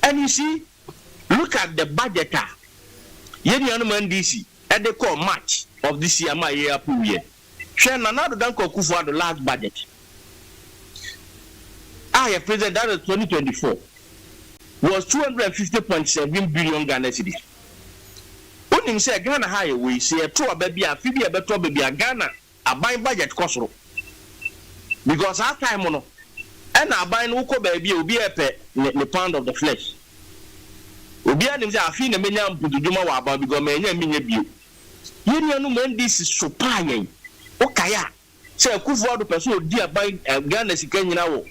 And you see, look at the budget. DC at the core March of this year, my year up year. Share another danko for the last budget. I have presented that in 2024 was 250.7 billion Ghana cedis. When say Ghana highway, say a tour baby, a baby, a Ghana, a buying budget cost. Because our time on and I buy no baby will be a pet the pound of the flesh. Obi anim say afi na menya mpududuma wa aba because menya menya bio. Yeni anu man this is so payen. Okaya say Akufo do person odi aban Ghana sika nyina wo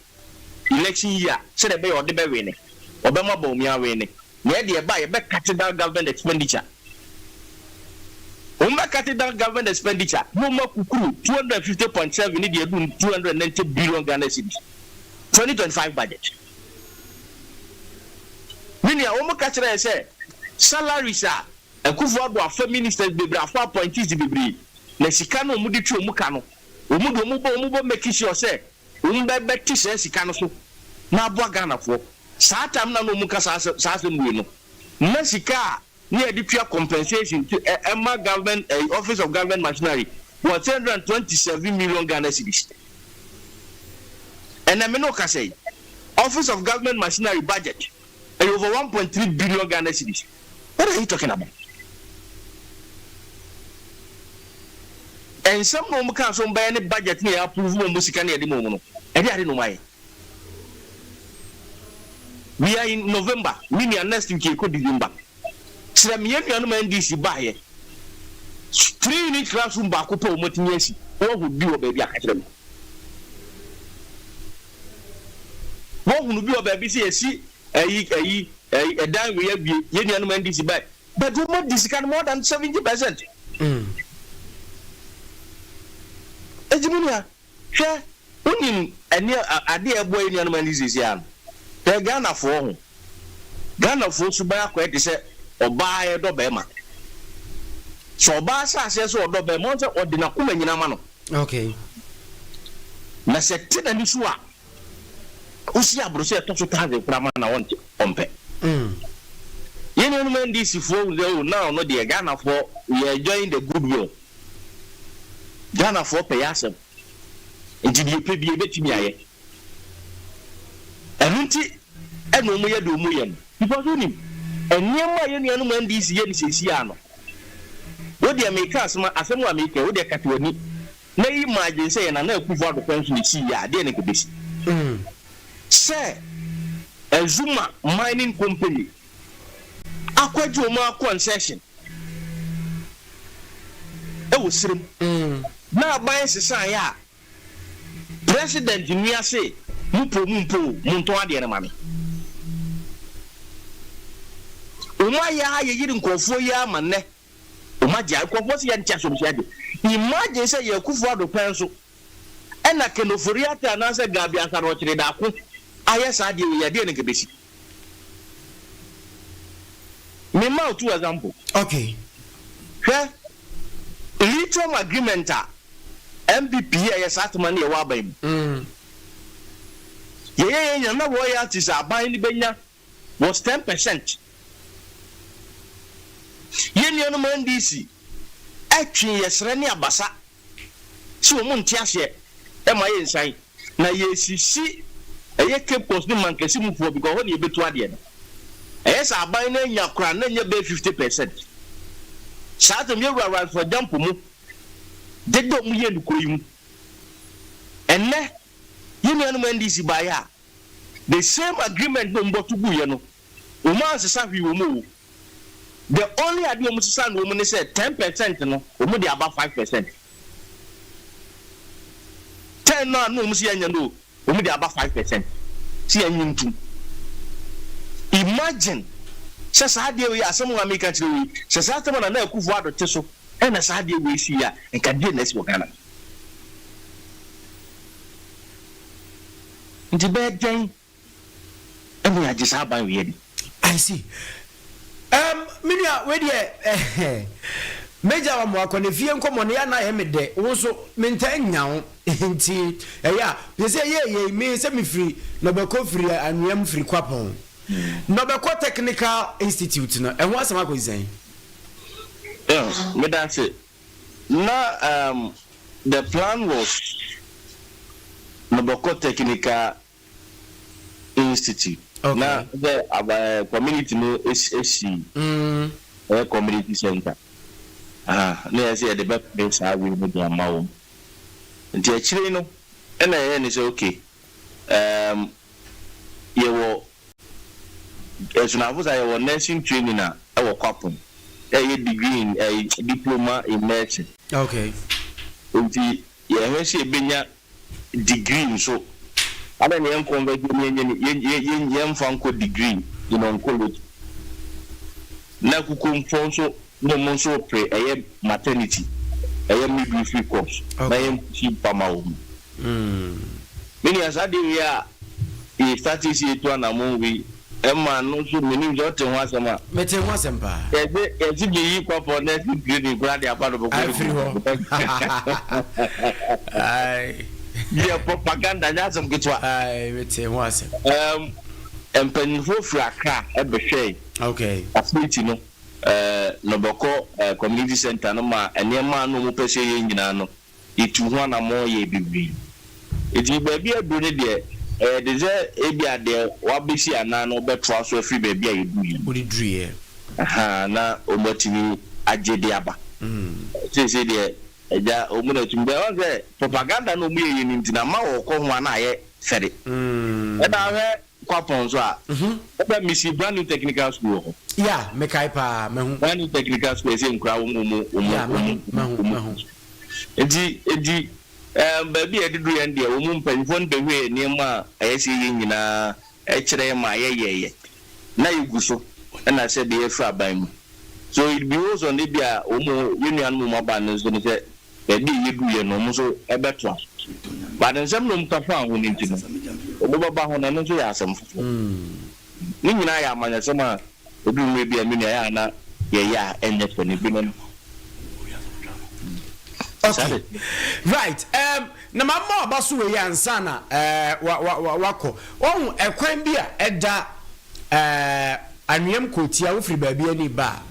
election year say the be odi be we ne. Obema ba omi awe ne. Na de ba ye be cut down government expenditure. Umba cut down government expenditure. No more kukuru 250.7 ni de do 290 billion Ghana cedis. 2025 budget. Mini a woman catch say salaries are Akufo do afa ministers bebre afa appointees bebre na sika no mu di twa mu ka no omu make sure say umbe beti say sika no so na abo Ghana fo saa tam na no mu ka saa mu no na sika na e di twa compensation to Emma government office of government machinery 127 million Ghana cedis and I me no ka say office of government machinery budget over 1.3 billion Ghana cedis. What are you talking about? And some of them can't buy any budget near approve Musicani at the moment. And I didn't know why. We are in November, meaning next week, could December. Some young man DC buy 3 unit classroom back up Motinesi. What would be a baby academy? What would be a baby see? A dime we have Union man DC back. But do not discount more than 70%. Ejimunia, share unim any idea boy in man is young. They Ghana for Subaya quite say or buy a dobema. So Basa says or dobemonta or dinakuma in a mano. Okay. Nasetina Nisua. Usia Brusia to Tavi Pramana want ompe. Union man DC for now, no dear Ghana for we are enjoying the goodwill. Ghana for payasem. Indeed, you pay be a bit to me. And no more do million. Because only and near my union man DC is Yano. What they make us, my Asama make a wood Katakyie. Nay, imagine saying, I know who the pension see ya, then it could be. Say, a Zuma mining company. Aquajoma concession. It was now by society. President Nia say, Mumpo, Muntoa de Mami. Umaya, you didn't call for ya, man. Umaja, what's your chasm? Imagine say you could for the pencil. And I can offer ya to answer Gabia Sarotre. Yes, I do. We are doing a basic. Me mau two example. Okay. Okay. Lithium agreement. MPP yes atmani e wa bam. Yeah, na royalties are buying the benya was 10%. Yen no man DC. Actually yesre ni abasa. So mo ntiase e ma ye nsan. Na yesisi eye kepos ni mankesi mu fo because when you betu ade no. Yes, I buy na nya kra na nya be 50%. Sato me wura for jump mu. Dedo mu ye nukuri mu. Enne union man DC buy ya. The same agreement no mbotu gu ye no. Uma ansesa hwi wo mu. The only idea mu sisa no mu say 10% no, omu dey about 5%. 10 no mu say anya no, omu dey about 5%. See anya ntu. Imagine sasa ade we asem wa make kire we sasa atema na Akufo adote so e na sasa ade we si ya nka dey na si Ghana nti be den e we agisa ban we yedi. I see. Minia we dey Major wa mo akone fie nkomo ne ya na ye me de wo so mentan nyawo nti ya they say ye me say me free no be ko free anuam free kwapon no be ko technical institute no and what's am saying yeah me that's it now the plan was no be ko technical institute okay. Now the community no is a community center na say the best place I will be the mawo nti actually no and I say okay you will as soon as I was nursing training na I was couple a degree in a diploma in medicine okay nti you say benya degree so I don't know convert yen fanko degree in oncology na kukum so no so pre maternity midwifery course na yen keep pamawo many as ade ya e status to na mo we Emma no so many jot ho asema mete ho asempa e be yi kwa for next grade grade abado bo ai yeah propaganda nya some kitwa ai mete ho asem empanifo fraka e be hwe okay facility no no boko community center no ma enema no mo pese ye nyina no itu ho na mo ye bibi eti baabi adure de de ze ebia de wabesi ana no betwa so afri baabi ayedu ye odi druye na omotimi agede aba say de eja omuna tumbe wanze propaganda no mu ye ntina ma wo ko ho ana aye fere e da he kwapon so a e misi brand new technical school ho yeah me kai pa me hu brand new technical school say nkura wo mu edi baby edidu yan de wo mu mpanfo ndehwe ne ma ayesi yin nyina e kire ma ye na yugu so na say de efra ban mu so it be also ne bia wo mu union mu maba ne so ne say baby yedu ye no mu so e beto but nsem no mtafa ho ne ntino wo baba ho na no so ya asem fofo ni nyina ya amanya sema obi mu bia mi ya na ye ya enye so ne bi no. Okay. Right. Na mama abaso we yansa na wako. Won ekwan bi a eda anwem kotia wo firi baabi ani ba.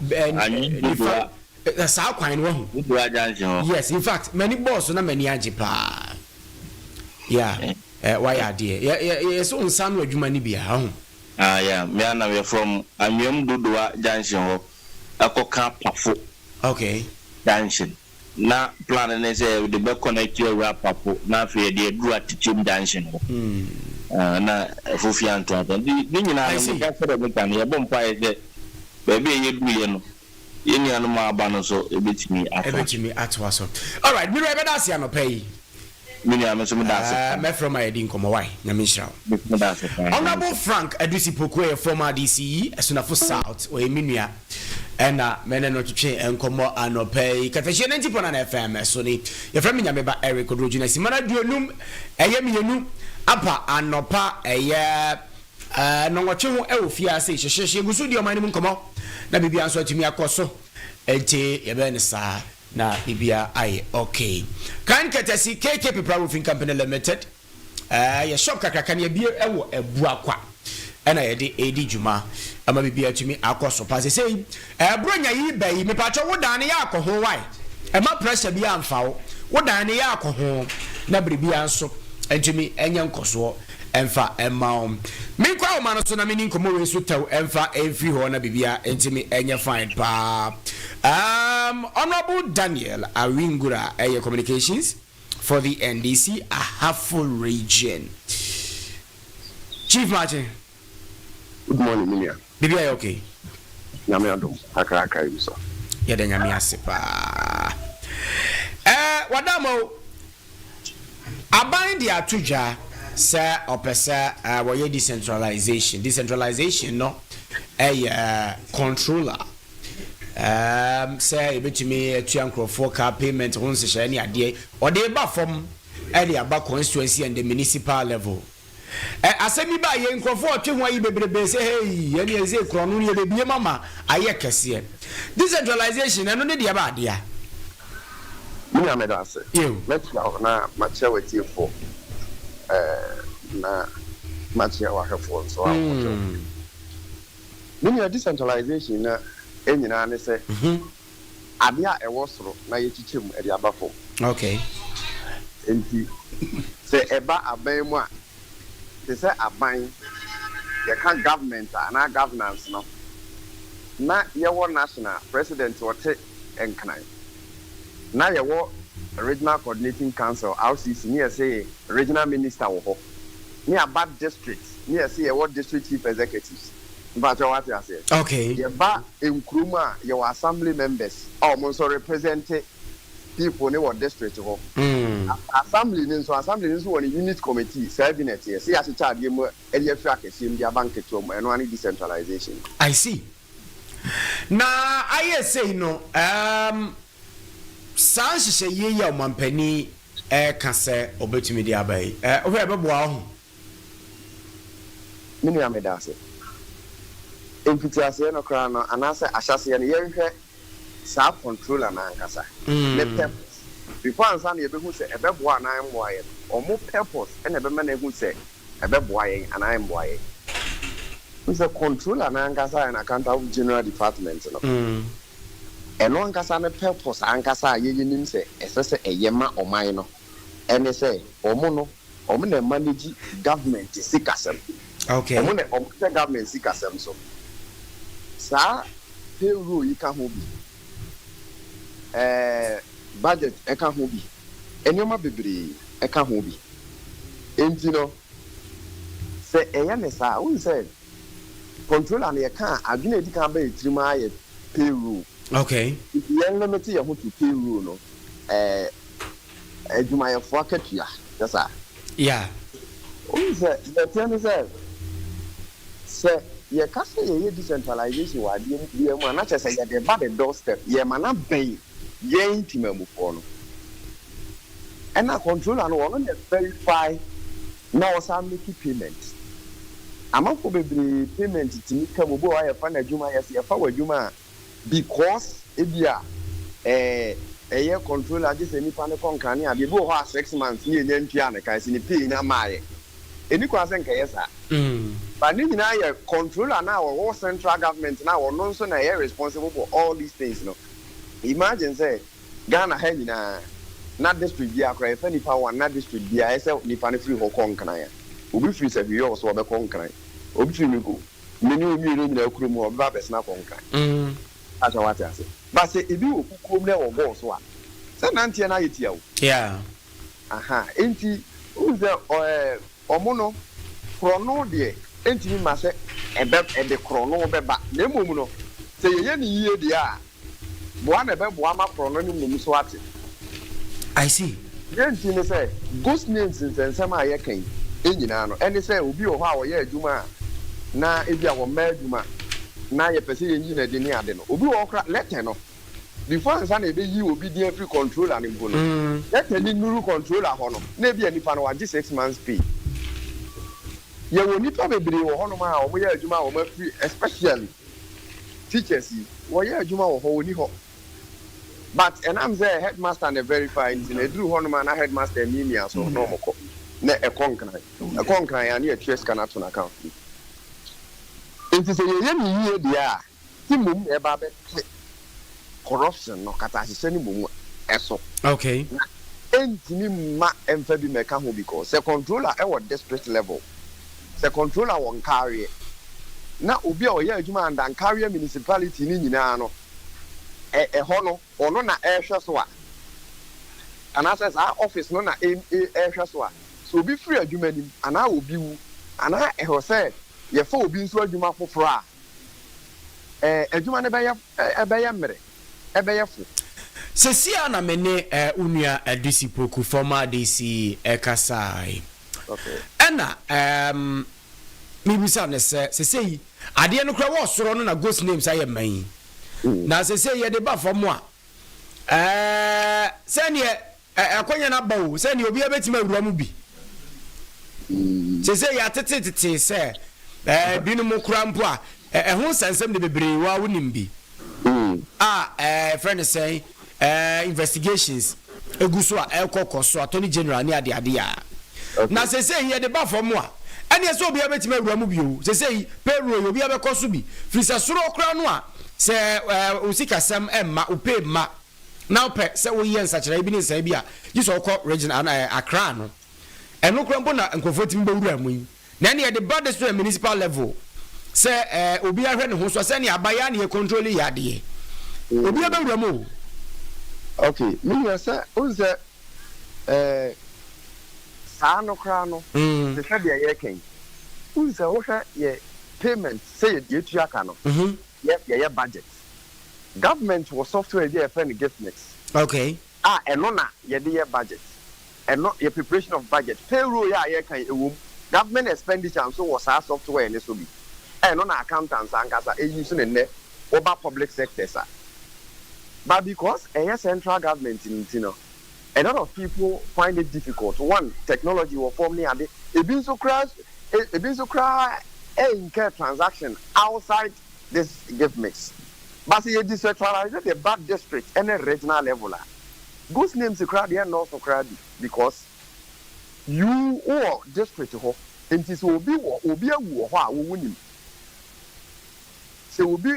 Sa kwan no ho. Yes, in fact, many boss na many age pa. Yeah. Why ade. Yeah, so nsa no adwuma ni bia ho. Yeah, me na we from anwem dodoa junction ho. Akoka pafo. Okay. Junction. Na plan na say we be connect your wrap up na fe dey do attitude dancing na fofi anto ato ni nyina no ka fere me kan ye bom pa ye baby ye du ye no ye ni anu ma aba no so ebetimi atwa so. All right, me be das ya no pay me ni am so me das me from my din komo why Nyame shira me das Honorable Frank Adusi Pokuye, former DCE Esunafo South o eminua ena mene no twetwe enkomo anopay Katakyie 90.9 FM so ni ye from Nyame ba Eric Oduro jina simana duonum eye mienu apa anopa eye no nwotwe ho e ofia se hyehye gusu di omani mu nkomo na bibia nso atumi akoso enti ye be ne sa na bibia ai okay kan Katasi KK Roofing Company Limited ye shop kakaka ne bie ewo ebu akwa ena ye de edi juma ama bibia atumi akoso pass say bronya yi bayi me pacho wodan ne yakoho why e ma pressure bia amfa wo dan ne yakoho na bibia nso entumi enye nkoso emfa emaum me kwa o man so na me ni nkomo we so taw emfa every ho na bibia entumi enye fine pa Honorable Daniel Awingura communications for the NDC Ahafo region. Chief Martin, good morning, Milia. Bibia okay? Nyame adom akaka ibiso. Ya de nyame asepa. Wadamo aban dia tuja se opesa woye decentralization no controller say betimi atuankrofo car payment won se hye ne ade o de ba from area ba constituency and the municipal level asemi ba ye nkrofo otwe ho ayi bebrebe say hey ye ne eze krono ne bebie mama aye kese decentralization eno ne de ba ade a Minya medase let's go na macha wetie for na macha wa hefo so When you decentralization na enyina ne say ade a ewo soro na ye chichim e dia bafo. Okay. Enti say eba aban mu a they say aban ye can government and governance no. Na ye wo national president wote enkran. Na ye wo regional coordinating council RCC near say regional minister wo ho. Near bad districts near say ye wo district chief executives. But what you say? Okay. You ba in Kruma, your assembly members, almost represent people in what district. Assembly is one unit committee, serving it here. See, as a child, you track a their bank and one decentralization. I see. Now, I say no. Sans say ye mampeni can say obetumidi abai. Over Mini Infitiase no kra no anase ahyase ne yenhwe sa controller na ankasa the purpose before ansa na yebehu se ebeboa na mboa ye omo purpose na ebema na ehu se ebeboa ye ana mboa ye the controller na ankasa na account of general department no eno ankasa ne purpose ankasa ye yenim se esese eyema oman no ene se omo na manage government sikasem. Okay. Omo na government sikasem so sa payroll you can hold budget I can hold be enema bebre I can hold be enti no say eyane sa who said controller na can adwena edi kan ba etrima aye payroll. Okay. Yen limit ya to payroll no adwuma ya fo akatua that's all. Yeah. Who said the thing say ye kase ye decentralization wa die mu na che say ye dey ba the doorstep ye mana ben ye intimamufo no and na controller no won dey verify na o sa make payment amafo bebre payment timi kam bo wa ye fa na adwuma ye fa wa adwuma because ebia ye controller just any pan konkan ni abi bo ho 6 months ni enya ntua na kan si ni pay na maaye eni kwa sen ka yesa but ni na ye controller na our central government na we no so na ye responsible for all these things no. Imagine say Ghana ha nyina na district bia kra fa ni pa one na district bia e say ni pa na free ho konkran ya obi free say bi so be konkran obi free ni go meni obi ni na kuro mu obi ba be na konkran asa what ya say but say ebi okukom na wo go so a say na ntia na yetia wo yeah enti uze omono krono de enti mi ma se ebe krono beba na mom no se ye ni yie de a boa na be boa ma krono ni mom so ate. I see. Enti ne say ghost names nsensem a ye kan enyina no eni say obi o ho a wo ye adwuma na ebi a wo ma adwuma na ye pese ye nyina de ni ade no obi wo kra letter no before nsa na ebe yi obi dey free controller ni mbo no letter ni nuru controller ho no na ebi anipa no wa 6 months pay. Ye wo nipa bebre wo hono ma o mo ye adwuma wo ma free especially teachers wo ye adwuma wo ho oni ho but and I'm say headmaster and verify in edru hono ma na headmaster mimi aso no moko na e konkran ya na e trace kana to na account enti say ye ni yie dia timum e ba be corruption no kata hise ni mum eso. Okay. Enti ni ma emfa bi meka ho because the controller e wo district level the controller won carry na obi a oye adwuma and carry municipality ni nyina no ho no na ehwe so a ana says our office no na ehwe so a so obi free adwuma nim ana obi wu ana ho say ye fa obi nso adwuma foforo a adwuma ne be ye fu sesia na mene unua DC Poku former DC Kasai. okay ena mibisa ne se ade no kra wo soro no na ghost names aye man na se ye de ba famo a se ne akonya na bawo se ne obi abetima awura mu bi se ya tete se binu mu kra mpo a ho sansem de bebre wa wonim bi friend say investigations eguso a ekokoso attorney general ni ade ya na se ye de ba famo a ɛne ɛsɛ obi abɛtumi awura mu bio sɛ sɛ payroll obi abɛkɔ bi firi sɛ soro kora no a sɛ osikasɛm ɛmma opɛ ma na opɛ sɛ woyɛ nsakyerɛ bi ne nsa bi a gye sɛ regional Accra no ɛno kora mpo na nkɔfoɔ timi bɛwura mu yi na ɛne yɛde ba district municipal level sɛ obi ahwɛ ne ho so sɛ ne abaya ne yɛ control yɛ adeɛ obi abɛwura mu okay me yɛ sɛ unse saa no kora no te sɛ deɛ yɛkɛn unse wohwɛ yɛ payment sɛ yɛ tu aka no yɛ budget government wɔ software bi a yɛfrɛ no gift mix okay ɛno na yɛde yɛ budget ɛno yɛ preparation of budget payroll yɛ a yɛka ɛwɔ government expenditure nso wɔ saa software ne so bi ɛno na accountants ankasa ɛyi so ne nnɛ over public sectors a but because ɛyɛ central government nti no a lot of people find it difficult one technology wɔ form ne ade ebi nso kora incur transaction outside this gift mix but you decentralize the bad district and a regional level ghost names crowd there no so crowd because you or district ho enti so obi awu ho a wo wunim se obi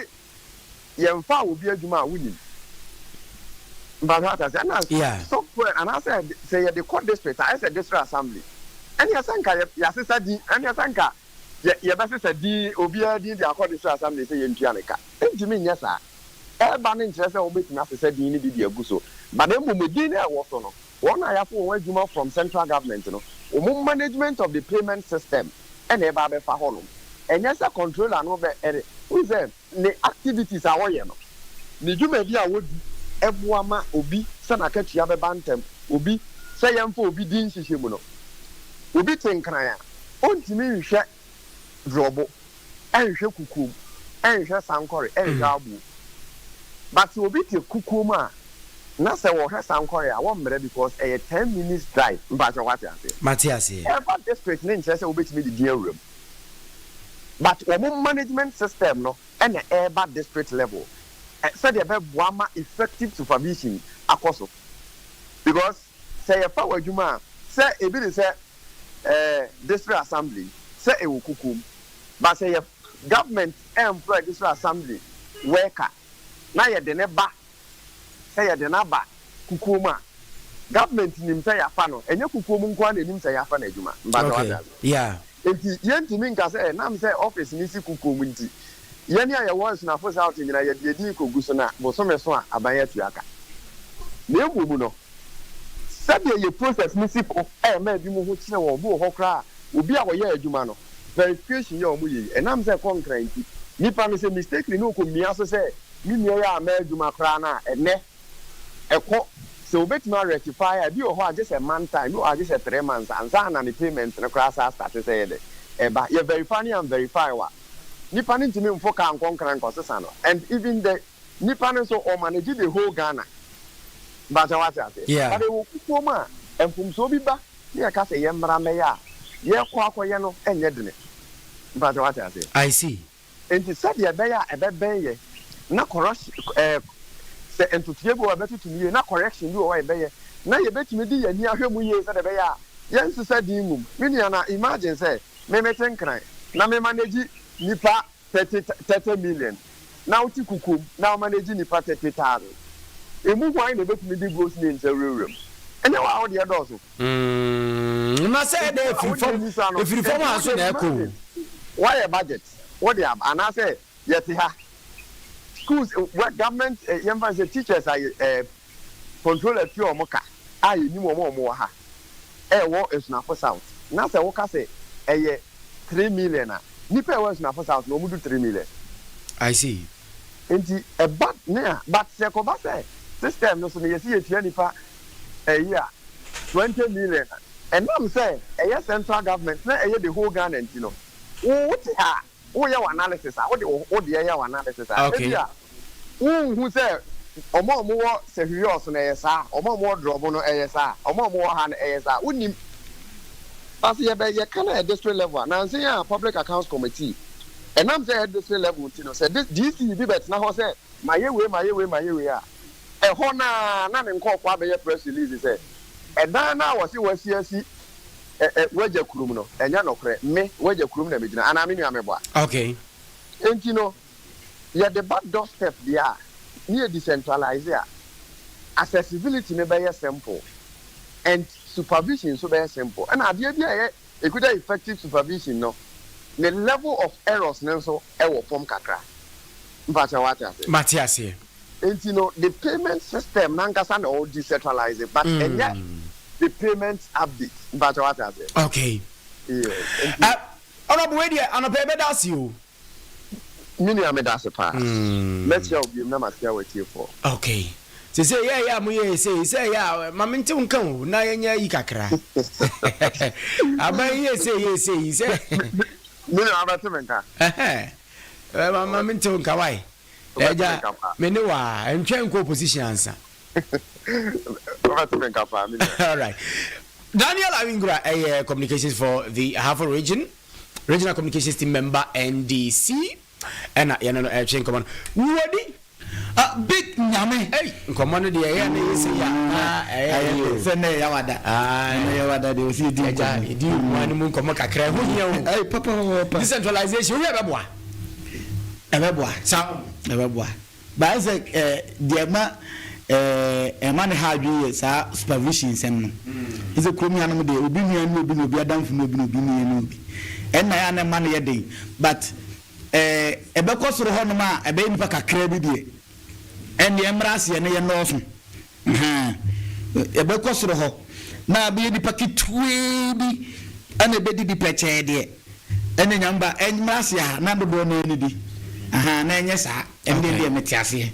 yemfa obi adwuma a wunim but what I say na software and I said say the court district I said district assembly and ya sanka ya sisa di and ya sanka ya ba sisa di obi adi the court district assembly say yentua neka enti me nyesa eba ne nkyerɛ sɛ wobɛtumi asesa din ne di agu so but then mumedin na ɛwɔ so no wɔn a yɛafo wɔn adwuma from central government no wɔn management of the payment system ɛna ɛba abɛfa hɔ no ɛnyɛ sɛ controller no bɛ ɛde wosɛ ne activities a wɔyɛ no ne dwumadi a wɔdi ɛboa ma obi sɛ n'akatua bɛba ntɛm obi sɛ yɛmfa obi din hyehyɛ mu no obi te nkran a ɔntumi nhwɛ drɔbo ɛnhwɛ kukuom ɛnhwɛ sankɔre ɛnhwɛ abo but obi te kukuom a na sɛ wɔhwɛ sankɔre a wɔmmerɛ because ɛyɛ 10 minutes drive mpakyɛ wate ase Matias ɛba district ne nkyerɛ sɛ wobɛtumi de din awuram but wɔn management system no ɛna ɛba district level sɛdeɛ ɛbɛboa ma effective supervision akɔ so because sɛ yɛfa wɔ adwuma a sɛ ebi de sɛ district assembly sɛ ɛwɔ kukuom but sɛ yɛ government employ district assembly worker na yɛde ne ba sɛ yɛde n'aba kukuom a government nim sɛ yɛafa no ɛnyɛ kukuom nko a na nim sɛ yɛafa no adwuma mbata wada nti yɛntumi nka sɛ nam sɛ office ne si kukuom nti yɛne a yɛwɔ nsunafo south nyina yɛde adi kɔgu so na bosome so a aban yɛatu aka na mmom no sɛdeɛ yɛ process ne si ko ɛma bi mu ho kyerɛ wɔ bi wɔ hɔ koraa obi a wɔyɛ adwuma no verification yɛ ɔmo yɛ ɛnam sɛ kɔnkran nti nipa no sɛ mistake ne ɔkɔmmia so sɛ me nua yɛ a ma adwuma koraa no a ɛnɛ ɛkɔ sɛ wobɛtumi rectify a bi wɔ hɔ a gye sɛ man time bi wɔ a gye sɛ 3 months ansa na ne payment no koraa saa start sɛ yɛ dɛ ɛba yɛ verify ne verify wa nipa no ntumi mfo ka nkɔnkran nkɔsesa no and even the nipa no nso ɔmanage the whole Ghana but what I say but ɛwɔ kukuom a mfomsoɔ bi ba ne yɛka sɛ yɛ mmara mɛyɛ a yɛkɔ akɔyɛ no ɛnyɛ dene but what I say I see enti sɛdeɛ ɛbɛyɛ a ɛbɛbɛn yɛ na correction sɛ ntutuye bi wɔ bɛtutu yie na correction bi wɔ ɛbɛyɛ na yɛbɛtumi di yɛni ahwɛ mu yie sɛdeɛ ɛbɛyɛ a yɛnsesa din mum me nua na imagine sɛ memete nkran na me manage nipa 30 million na uti kukum na manage nipa 30,000 emu hwan na betumi di gross name say rewrem ene wa ode edoso na say dey free form aso na eko why a budget what they have and I say yeti ha schools what government yemfa say teachers are control few omoka ayi ni mo mo ha wo esunafo south na say wo ka say 3 million nipa was na for south no mudu 3 million I see enti a bad na but se ko ba say system no so me yesi etua nipa year 20 million and am say central government na the whole Ghana enti no wo ti ha wo ye analysis a wo de ye analysis a ebia wo hu say omo wo se hwios na yesa omo wo drop no yesa omo wo ha na yesa unim as you can at district level. Now, say a public accounts committee, and I'm saying at district level, you know, said this DC be better now. Say my way. A hona, none in call for press release. Say, and then now was CSC waja kurum no enya no kre me waja kurum na medina ana me nua me boa okay enti no ya the back doorstep there near decentralize there accessibility may be simple and supervision so very simple and idea it could effective supervision no the level of errors so e form kakra mfacha what I say Matthias here and you know the payment system nankasa na all decentralized but and yet the payments update mfacha what I say okay honorable way on a paper that's you mini amedase pa let's go be na masia with you for okay say yeah mu say yeah maminte unkan na yenya yi kakra aban say mini abate menka maminte unkan why eja me ne wa entwen ko position ansa abate menka pa mini all right Daniel Awingura communications for the Hafo regional communications team member NDC and chain command wodi big nyame hey command de ya na yesi ya se ne ya wada de osi di ja di wani mun komo kakra ho hia o hey papa decentralization we beboa sa beboa ba se de ma man ha adwi sa supervision sem no is a krom yanum de obi nua no obi adamfo no obi no obi enna ya na man ye den but ebekọ soro ho no ma ebe nipa kakra bi die ene emrase ne ye noso ebekọ soro ho na be nipa kitwe bi ane bedi di pleche de ene nyamba emrase ha na dodo na ni di na enye sa ende de metiase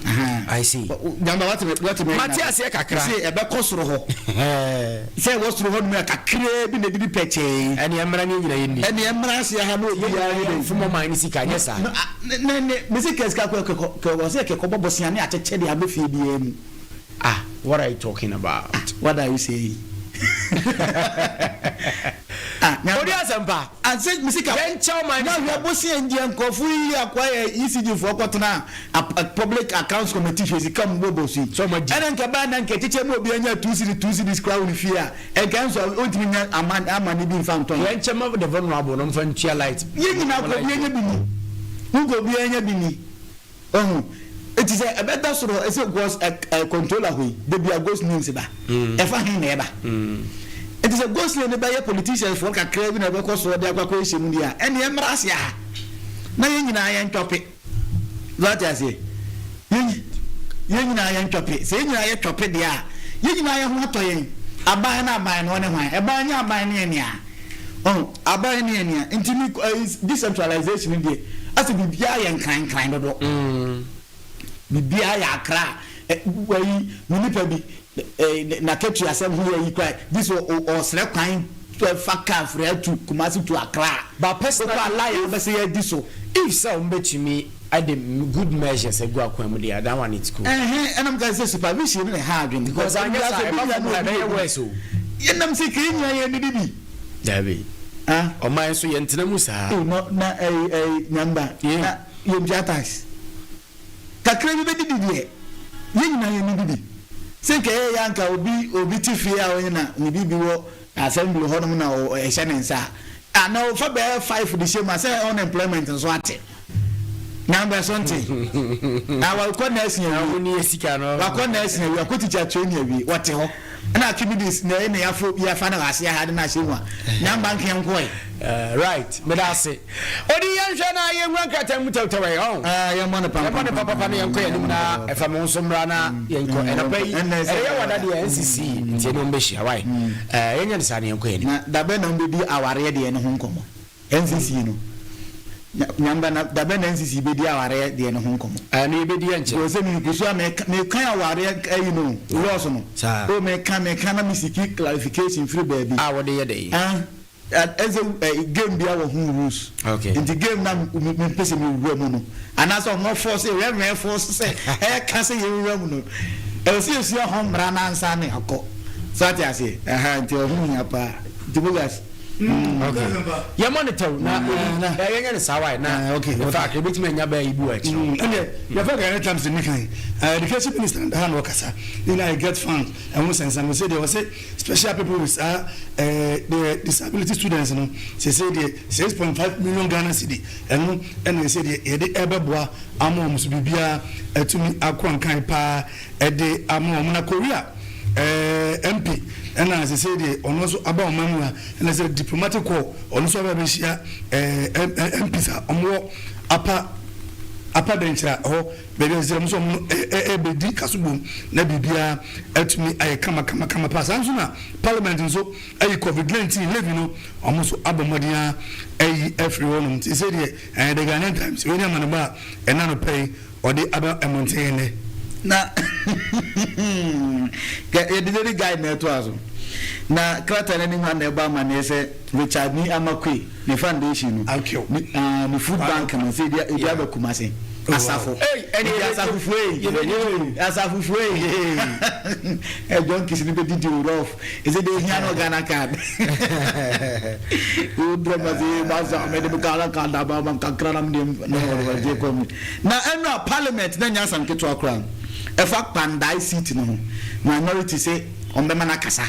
I see nyamba what Matthias ye kakra say ebekọ soro ho say wo soro ho no kakra bi na di pleche ene emra ni nyina yeni ene emrase ha no obi ya ni fumo man ni sika nyesa ne music ska ko say ke ko bobosia ne acheche de abefie bi emu what are you talking about what are you saying Odi asempa say music venture man na we bosia ndie nkofu yi akwaya ECG for kwotona public accounts committee she come bobosi so much ene nke ba na nke teacher mo obi anya 2 crown fear e kan so ontimi nya amani bi fanton venture ma the vulnerable no mfa ntia light ye nyina ko bi anya bi ni ngo bi anya bi ni it is a better sort of a was a controller who the be ghost news ba e fa hin na e ba it is a ghost news by politicians for ka crave na be ko so de akwa ehim dia ene emrase a na ye nyina ya ntwope what I say ye nyina ya ntwope se ye nyina ya ntwope dia ye nyina ya ho atoyen aban na aban no ne hwan e ban nya aban ne ene a aban ne ene a intimi decentralization dia as bibia ya nkan dodo bibia ya akra wai munipa bi na ketu asem hu yi kwa this o sre kwan faka fra to kumasi to akra ba personal lie be say diso if so mbetumi I the good measures egu akwam dey that one it's cool and I'm going to say supervision in hard because I guess I be way so yenam say kenya ye ni bibi dabi o man so ye ntena musa no na nyamba na ye mjatas kakra bi bedi die ye nyina ye ni bibi se ke ye yanka obi tifi a onye na ni bibi wo assembly ho no na o ehye ne nsa na o fa be 5 the same as unemployment so ate number something na wa ko na esin ya ni esika no wa ko na esin ya ko teacher training bi wote ho na activities na ene ya fo ya fa na ase ya hade na ase wa number nke nko right me da se odi yanhwe na ye nwa kata mutawtawe on ya mo na papa na yanko ya nimna efa mo nsomra na yanko enapai ya wada de NCC ntie no mbeshi hawai yenya ne sa na yanko ya ni na da be na mbebi aware de ne ho nkomo NCC no nyamba na da be na NCC be di aware de ne ho nkomo ni be di enche go se ni kusu me kan aware you know loss no o me kan na misiki clarification free baby wode ye dey as a game be our rules okay in the game na me pese me wu mu no ana so no force we force say can say you wu mu no e si hom bra na ansa ne akọ so ati ase nti ohun ya pa dibugas okay ya monitor na ya ne sawa na okay in fact e bit me nya ba ibu achi and ya fa ga times ni kan education minister and hand workers I get fund and we sense and say they was say special people with the disability students no say the 6.5 million Ghana cedi and they say the ebeboa amo musu bibia etumi akwan pa de amo na Korea MP and as I say the also about manual and as a diplomatic call also about MPs omo apa dencha ho be dey say so be di kasubum na bibia etumi kama pass anso na parliament nso COVID-19 level no almost abomodia everyone say the Ghanaian Times when am na ba na no pay or the about mountain na the guy na to aso na krata na ni man na ba man say Richard ni amakwe ni foundation no ni food bank no say dia ba kumase asafo any asafo don't kiss me be Dawuro is it the Nyame Ghana card Oduro mazi baza me de kala kanda ba man kakra nam dem no je komi na eno parliament na nya sam keto akra e fa pandai seat no minority say on be mana kasa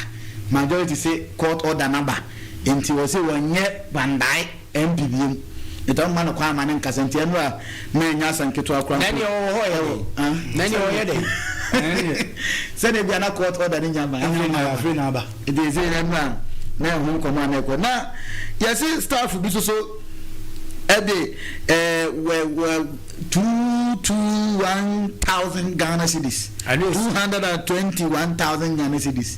majority say court order number enti wo say wonye pandai MPBM ito man kwa man nkasa enti eno a na nya sam keto akra nani o hoye de say dey be na court order ni nya ba afri na ba it is na hu koma na ko na yes staff bi so ede 221,000 Ghana cedis 221,000 Ghana cedis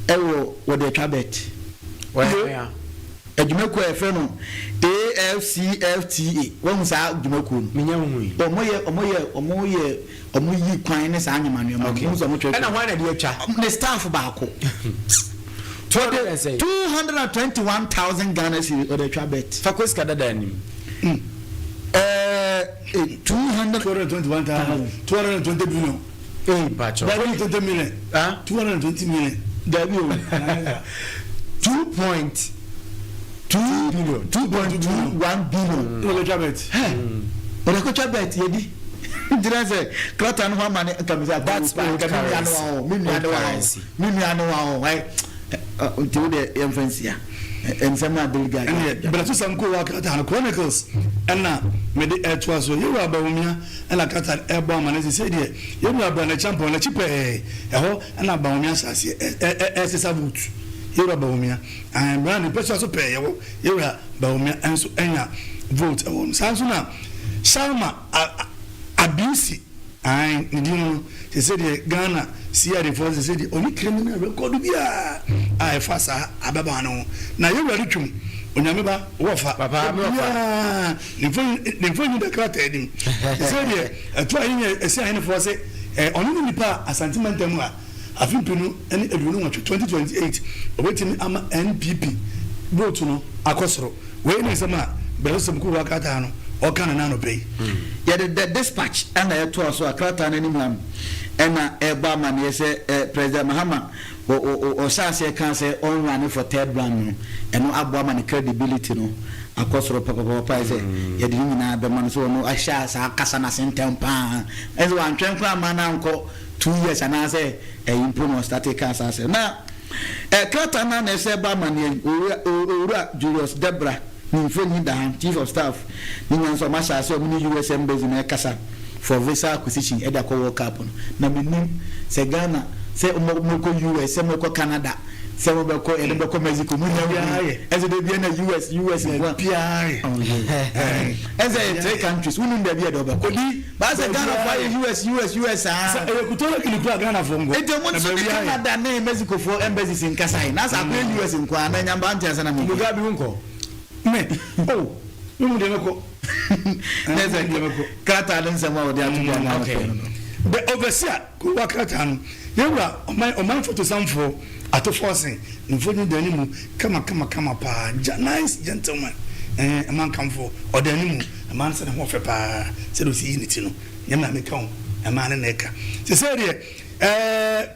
ewo what the tablet where ejumeko efe no AFCFTA won sa ejumeko minya hu omoye kwan ne sa anyamanu ma mo so mo twa na hwan na de atwa the staff baako 221,000 Ghana cedis or the tablet fakos kada danim 220 billion bacho 220 million 220 million dabi o 2.2 billion 2.21 billion no tablet o le ko tablet yedi dira say klata no ma ne kamisa that's mi anu wa why until the infancy and some delegate but to some ko Kata Chronicles and na me de etwa so you aba umia and Kata ebo ma na say de you aba na champion na chipe ho na aba umia sase esesa boot you aba umia and brand person so pay you aba umia enso enya vote won sanso na Salma abuse ai ndino say de Ghana see the force say the only criminal record bia ai fasa ababa no na you ready to onyame ba wo fa papa me wo fa ne fo the crate edim say the to ayin ese ayin force onu nipa asantimentam a afimpinu ene eduno 2028 obetimi ama NPP vote no akosoro we ne sama beresem ku wakata no o kana na no pay yeah the dispatch and to so akrata na nimam ena eba man yese president Mahama o sase kan say on run for third round no eno abo man credibility no akosoro papa say ye de nyina be man so no ahya sa kasa na sentem pa ezo antwen kwa man anko 2 years and I say impo no start kan say na krata na say ba man owura Julius Debra ni foni da chief of staff ni nyanso masha say omni US embassy na kasa for visa acquisition e da ko work up na menim se Ghana se mo ko US se mo ko Canada se mo ko e be ko Mexico mo nya as they be na US PI as three countries we need be do be ko di ba se Ghana for US ah e ko to kili kwa Ghana for ngo e de mo to Canada na Mexico for embassies in Kasai na sa ko US in kwa na nyamba antia sana mo Mugabe unko me oh mu de meko neze kata den sama odi atu na okay the overseer ko wakata no yewra o man photo samfo ato forcing nfoni dani mu kama pa nice gentleman man come for o dani mu man se ho fe pa se do si unity no nyama me kan man na eka se say de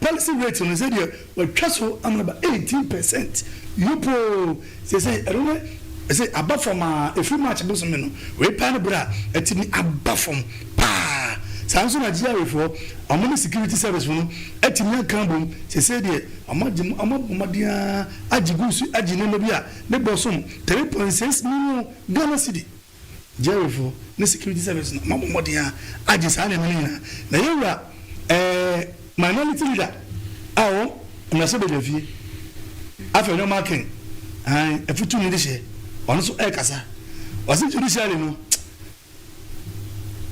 policy rate no say de we twaso amaba 18% yupo say I don't know say above from if you match bosom no we pan bra etimi above from pa sanso Nigeria for among security service no etimi kan bom say dey amadia agigusu agine no bia ne bosom 3.6 million Ghana cedi Jerry for the security service no mamodia agisa na menina na yewra minority leader awo na so be devie afa no marking efutu ni de ono so kasa wasi judiciary no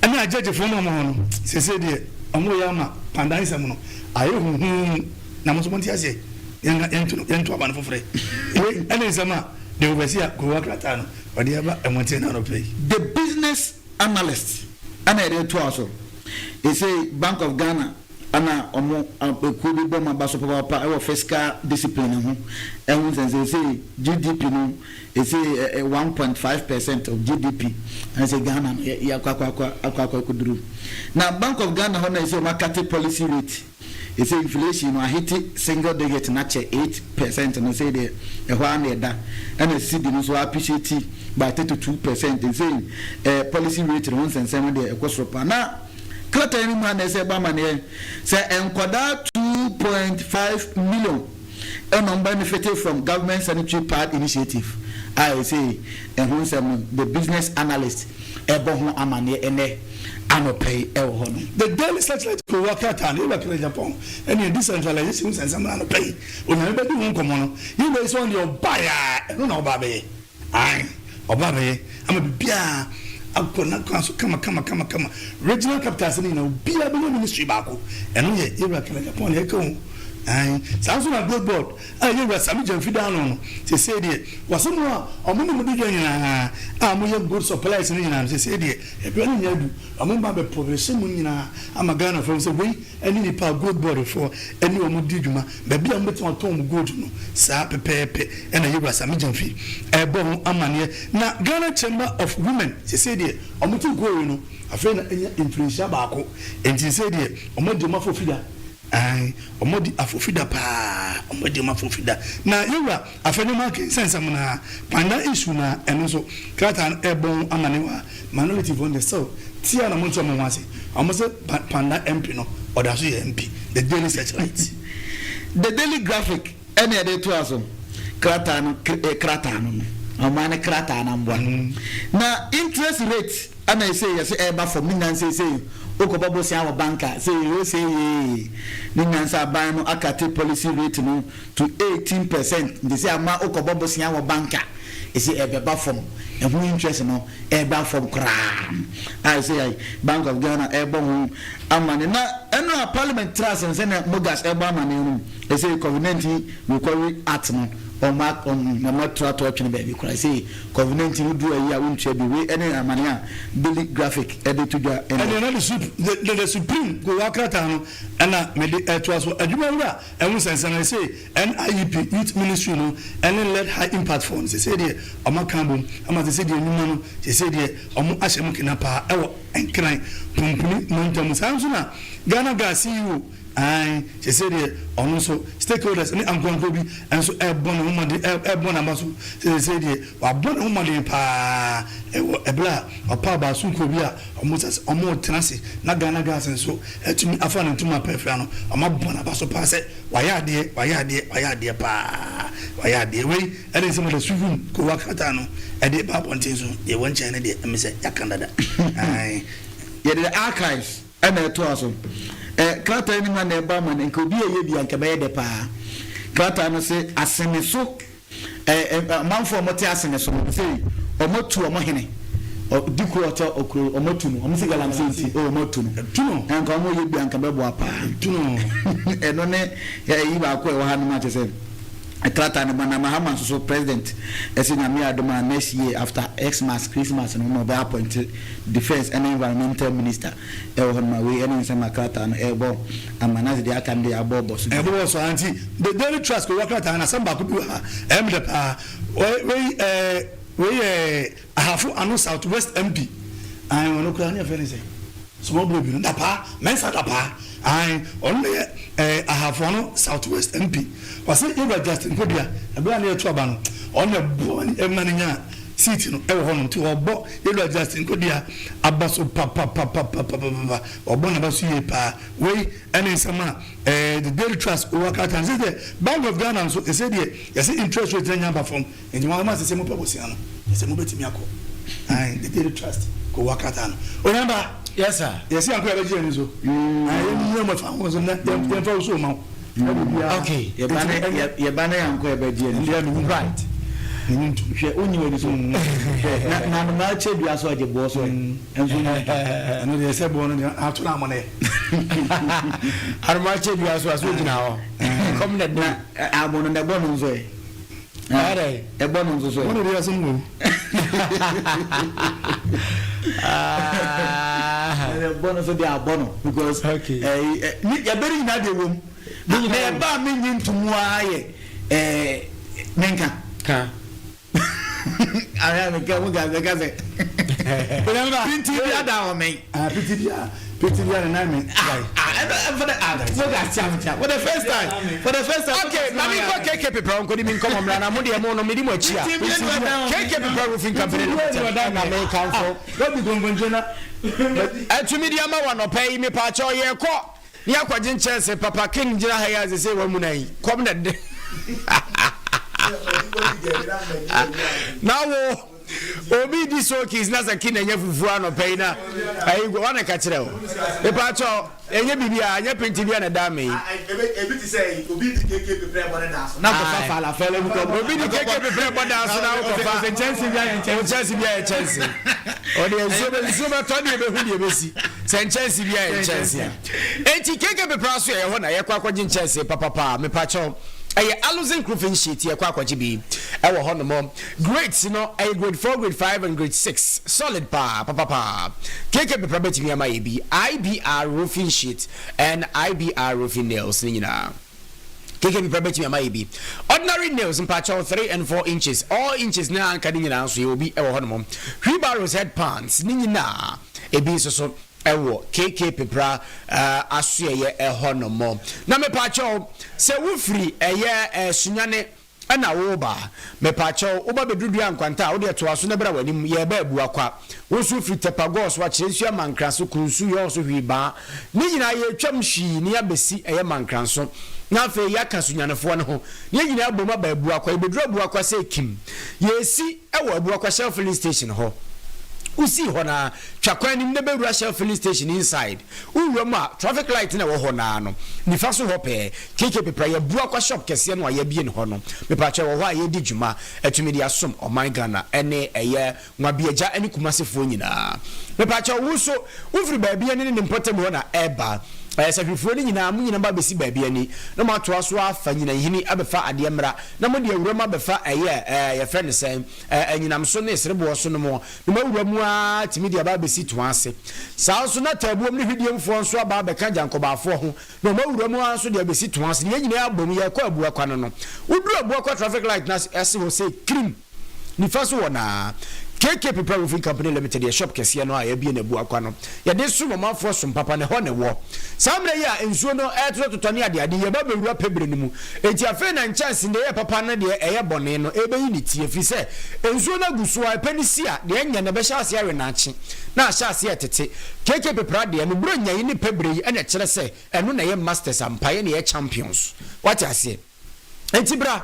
ana judge for no no se de omo ya ma pandan sem no aye hu na mo so monti ase yentu abana fofre ene sama de obesia ko wakata no odi aba emonte na no pay the business analyst ana ere to aso e say Bank of Ghana ana omo ko bi boma baso papa e fiscal discipline ho e hun say GDP no e say 1.5% of GDP and say Ghana ya akwa Oduro na Bank of Ghana ho na say market policy rate e say inflation no hit single digit na che 8% no say the e ho an da and cedi no so appreciate by 32% and say policy rate no sensem de ekosropa na klata any man say ba man say enkoda 2.5 million and benefited from government sanitary pad initiative. I say the business analyst ebo amane ene anopay ewo the daily satellite ko wakata na eba kire Japan any decentralization sense am anopay ona be di won komo no you know is on your buyer no na obabe ai obabe am bibia akona kanso kama regional capitals ni na bia be ministry baako eno ye eba kire Japan e ka ai sanso na good board ayi wa sami jamfida no say dey wasomo omo no bi nyina mo ye good supplies ni nyina say dey e bi no nyadu omo ba be progression mu nyina ama Ghana from say we any ni pa good board for any omo di djuma ba bia mo beto atom good no sa pepepe e na ye wa sami jamfi e bo amane na Ghana Chamber of Women say dey omo ti go no afa na enya influential baako enti say dey omo di mafo fida ai omodi afofida pa omodi mafofida na yura afeni market sense amuna panda issue na eno so krata ebon amanewa minority von the so tia na monto mo wase amose panda MP no oda so MP the daily satellite the daily graphic any other to aso krata no amane krata na mbwa na interest rate ana say yes eba for me nan say okobobo si our banker say you say ni nyansa ban no akate policy rate no to 18%. They say ama okobobo si our banker e say ebeba from e hu interest no eba from kram. I say Bank of Ghana eba hu amane na eno parliament trust and say na mogas eba amane no e say covenant recovery act no on mark on na trato atwene baby cry say covenant no do a year won twa bi we any amane a daily graphic edit to the the supreme go wakata no na me de to aso adwuma wura ehun sense say NIEP youth ministry no and led high impact funds say dey amakambom ama say dey nyuma no say dey omo ahyem kinapa ewo enkran pumpuni montam sanso na Ghana gas CEO ai say dey ono so stakeholders ni ankonko bi enso ebon humade ebon amaso say dey wa bon humade pa ebla opa ba su ko bi a omo tenase na Ghana gas enso etumi afa na ntuma perfect no omo bon abaso pa say wayade pa wayade we ene se mo da suvum ko wakata no e dey ba ponten so ye won chine dey me say yakandada ai ye the archives ene to aso krata ni man eba man nke obi eye bi anke be de pa krata no se asene so manfo mote asene so say omotu omohene diko oto okro omotu no omo se galamsenti omotu no tuno enka omo ye bi anke be bo apa tuno eno ne yi ba ko e wa hanu ma chese krata ni bana Mahama so president esi Nyame adoma next year after Xmas Christmas no be appointed defense and environmental minister e wo ma we ene se makrata no ebo amana de aka ndi abobo so ebo so anti the daily trust ko wakrata na samba ko bi ha em de pa we ahafu anu southwest MP ai wono kra ni afere se small boy bi da pa mensa da pa ai only ahafo Southwest MP wase Eva Justin Kodia abia na etu aba no only bo emna nya seat no e wo hono ti obo Eva Justin Kodia abaso pa obo na baso ye pa we ene sama the Daily Trust work and say the Bank of Ghana so e say the yes interest rate nya ba from and one man say mo pebosi ano say mo betimi akọ ai the Daily Trust ko work out ano remember. Yes, sir. Yes, I'm going to be so. I am not found was not so much. Okay, your banner and go by the right. Only when it's on. Now, the match you are so the boss, and they said, born after our money. How much you are so now? Come that I'm on the bonus way. A bonus way. One of the other move. Bonus of the abono because you're very in the room. They are meaning to why Menka. I have a girl who got the gazette. Pintia down me. Pintia and I mean, for the other. For the first time. Okay, Mammy, KK Brown could even come on Ranamudia Mono Minimo Chia. KK Brown Roofing Company. What be going to and to me, the amount of pay me patch or your court. Yakwa Chelsea, Papa King Jaya, as they say, woman, come that. Now, Obi this work is not a king and you for pay now. I want to catch it. The patcho, and you be a printing and a dummy. I say, Obi the cake prepare one dance. Now, Obi the cake prepare one dance now. Chelsea. Or the Zuma Tony Bessie. Saint Chelsea, Chelsea. And he can't be prosperous when I acquire Chelsea, Papa, me patcho. I aluzen roofing sheet ya kwa jibi ewo hono mo grades no a grade 4 grade 5 and grade 6 solid pa keke be probably me ama bi IBR roofing sheet and IBR roofing nails ni na keke be probably me ama bi ordinary nails in patch 3 and 4 inches all inches na anka ni na so ye obi ewo hono mo wheelbarrows head pans ni na ebi so ewo KK pepra asuye ehono mo na me pacho se wo free eye sunyane na wo ba me pacho wo ba bedudu ankwanta wo de to aso na bra wanim ye ba abu akwa wo su free tepagos wa chiresu mankranso kunsu yo so hwiba ni nyina ye twam hwi ni abesi eye mankranso na fe ya kasunyane no ho ni nyina aboma ba abu akwa bedu abu akwa se kim ye si ewo abu akwa shell filling station ho usi hona twakwan ni be Russia filling station inside uwema traffic light na wo hona no ni fa so hope keke pepra ya bua kwa shop kese no ya bie ne hono me pa che wo ho aye di djuma atumi di asom o man Ghana ene eye nwabiaja ene kumasefo nyina me pa che wo so ufri ba bia ne importable hona eba sacrifice ni nyina mu nyina ba besi ba bia ni no ma to aso afa nyina hini abefa ade mra na mo de awura ma befa eye ya friend sen nyinam so ne serebo so no mo no ma awura mu a timi de ba besi to ase saa so na tabu mu hwidie mfo nso aba be ka jankobaafo ho no ma awura mu a so de besi to ase ne nyina abom ye kwa abu akwa no uduru abu akwa traffic light na ese ho say cream ni fa so wona KK People Roofing Company Limited, shop kesi no a be na bu akwa no ya de so mama fo so papa ne ho ne wo samre ya ensuo no to toni ade ade ye ba be wura pebre ni mu enti afa na chance ne ye papa na de eye bone no e be yi ni tie fi se ensuo na guso a panisi a de nya na be sha ase awe na achi na sha ase etete KK People de no bro nya yi ni pebre yi ene kire se eno na ye masters ampaye na ye champions what ase enti bra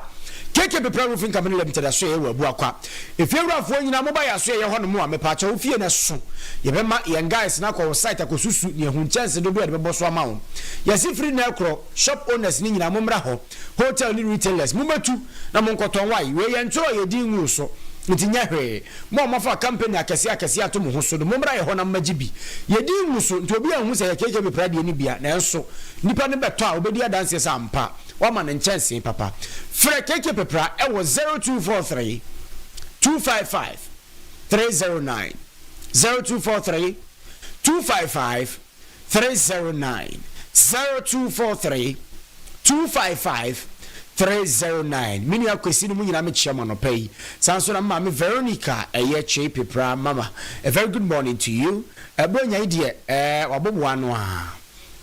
KK People Roofing Company Limited aso ye wa bu akwa efiewrafo nyina mo ba ya so ye ho no mo amepacha wo fie na so ye be ma ye guys na kwa site akosusu ne hu chance do bi de be so ama wo ye si free na ekro shop owners ni nyina mo mra ho hotel ni retailers mo metu na mo nkoton wai we ye ntro ye di nwu so ntinya hwe mo mafa company akese ato mo ho so do mo mra ye ho na magibi ye di nwu so nti obi anhu se ye KK People de ni bia na enso nipa ne beto a obedi adanse sa ampa wa ma ne chance papa Fre KK People e was 0243 255 309 0243 255 309 0243 255 309 mini akwesi no mu nyina me chiama no pay sanso na mama Veronica eye che pepra mama a very good morning to you abonya ide wabobo ano a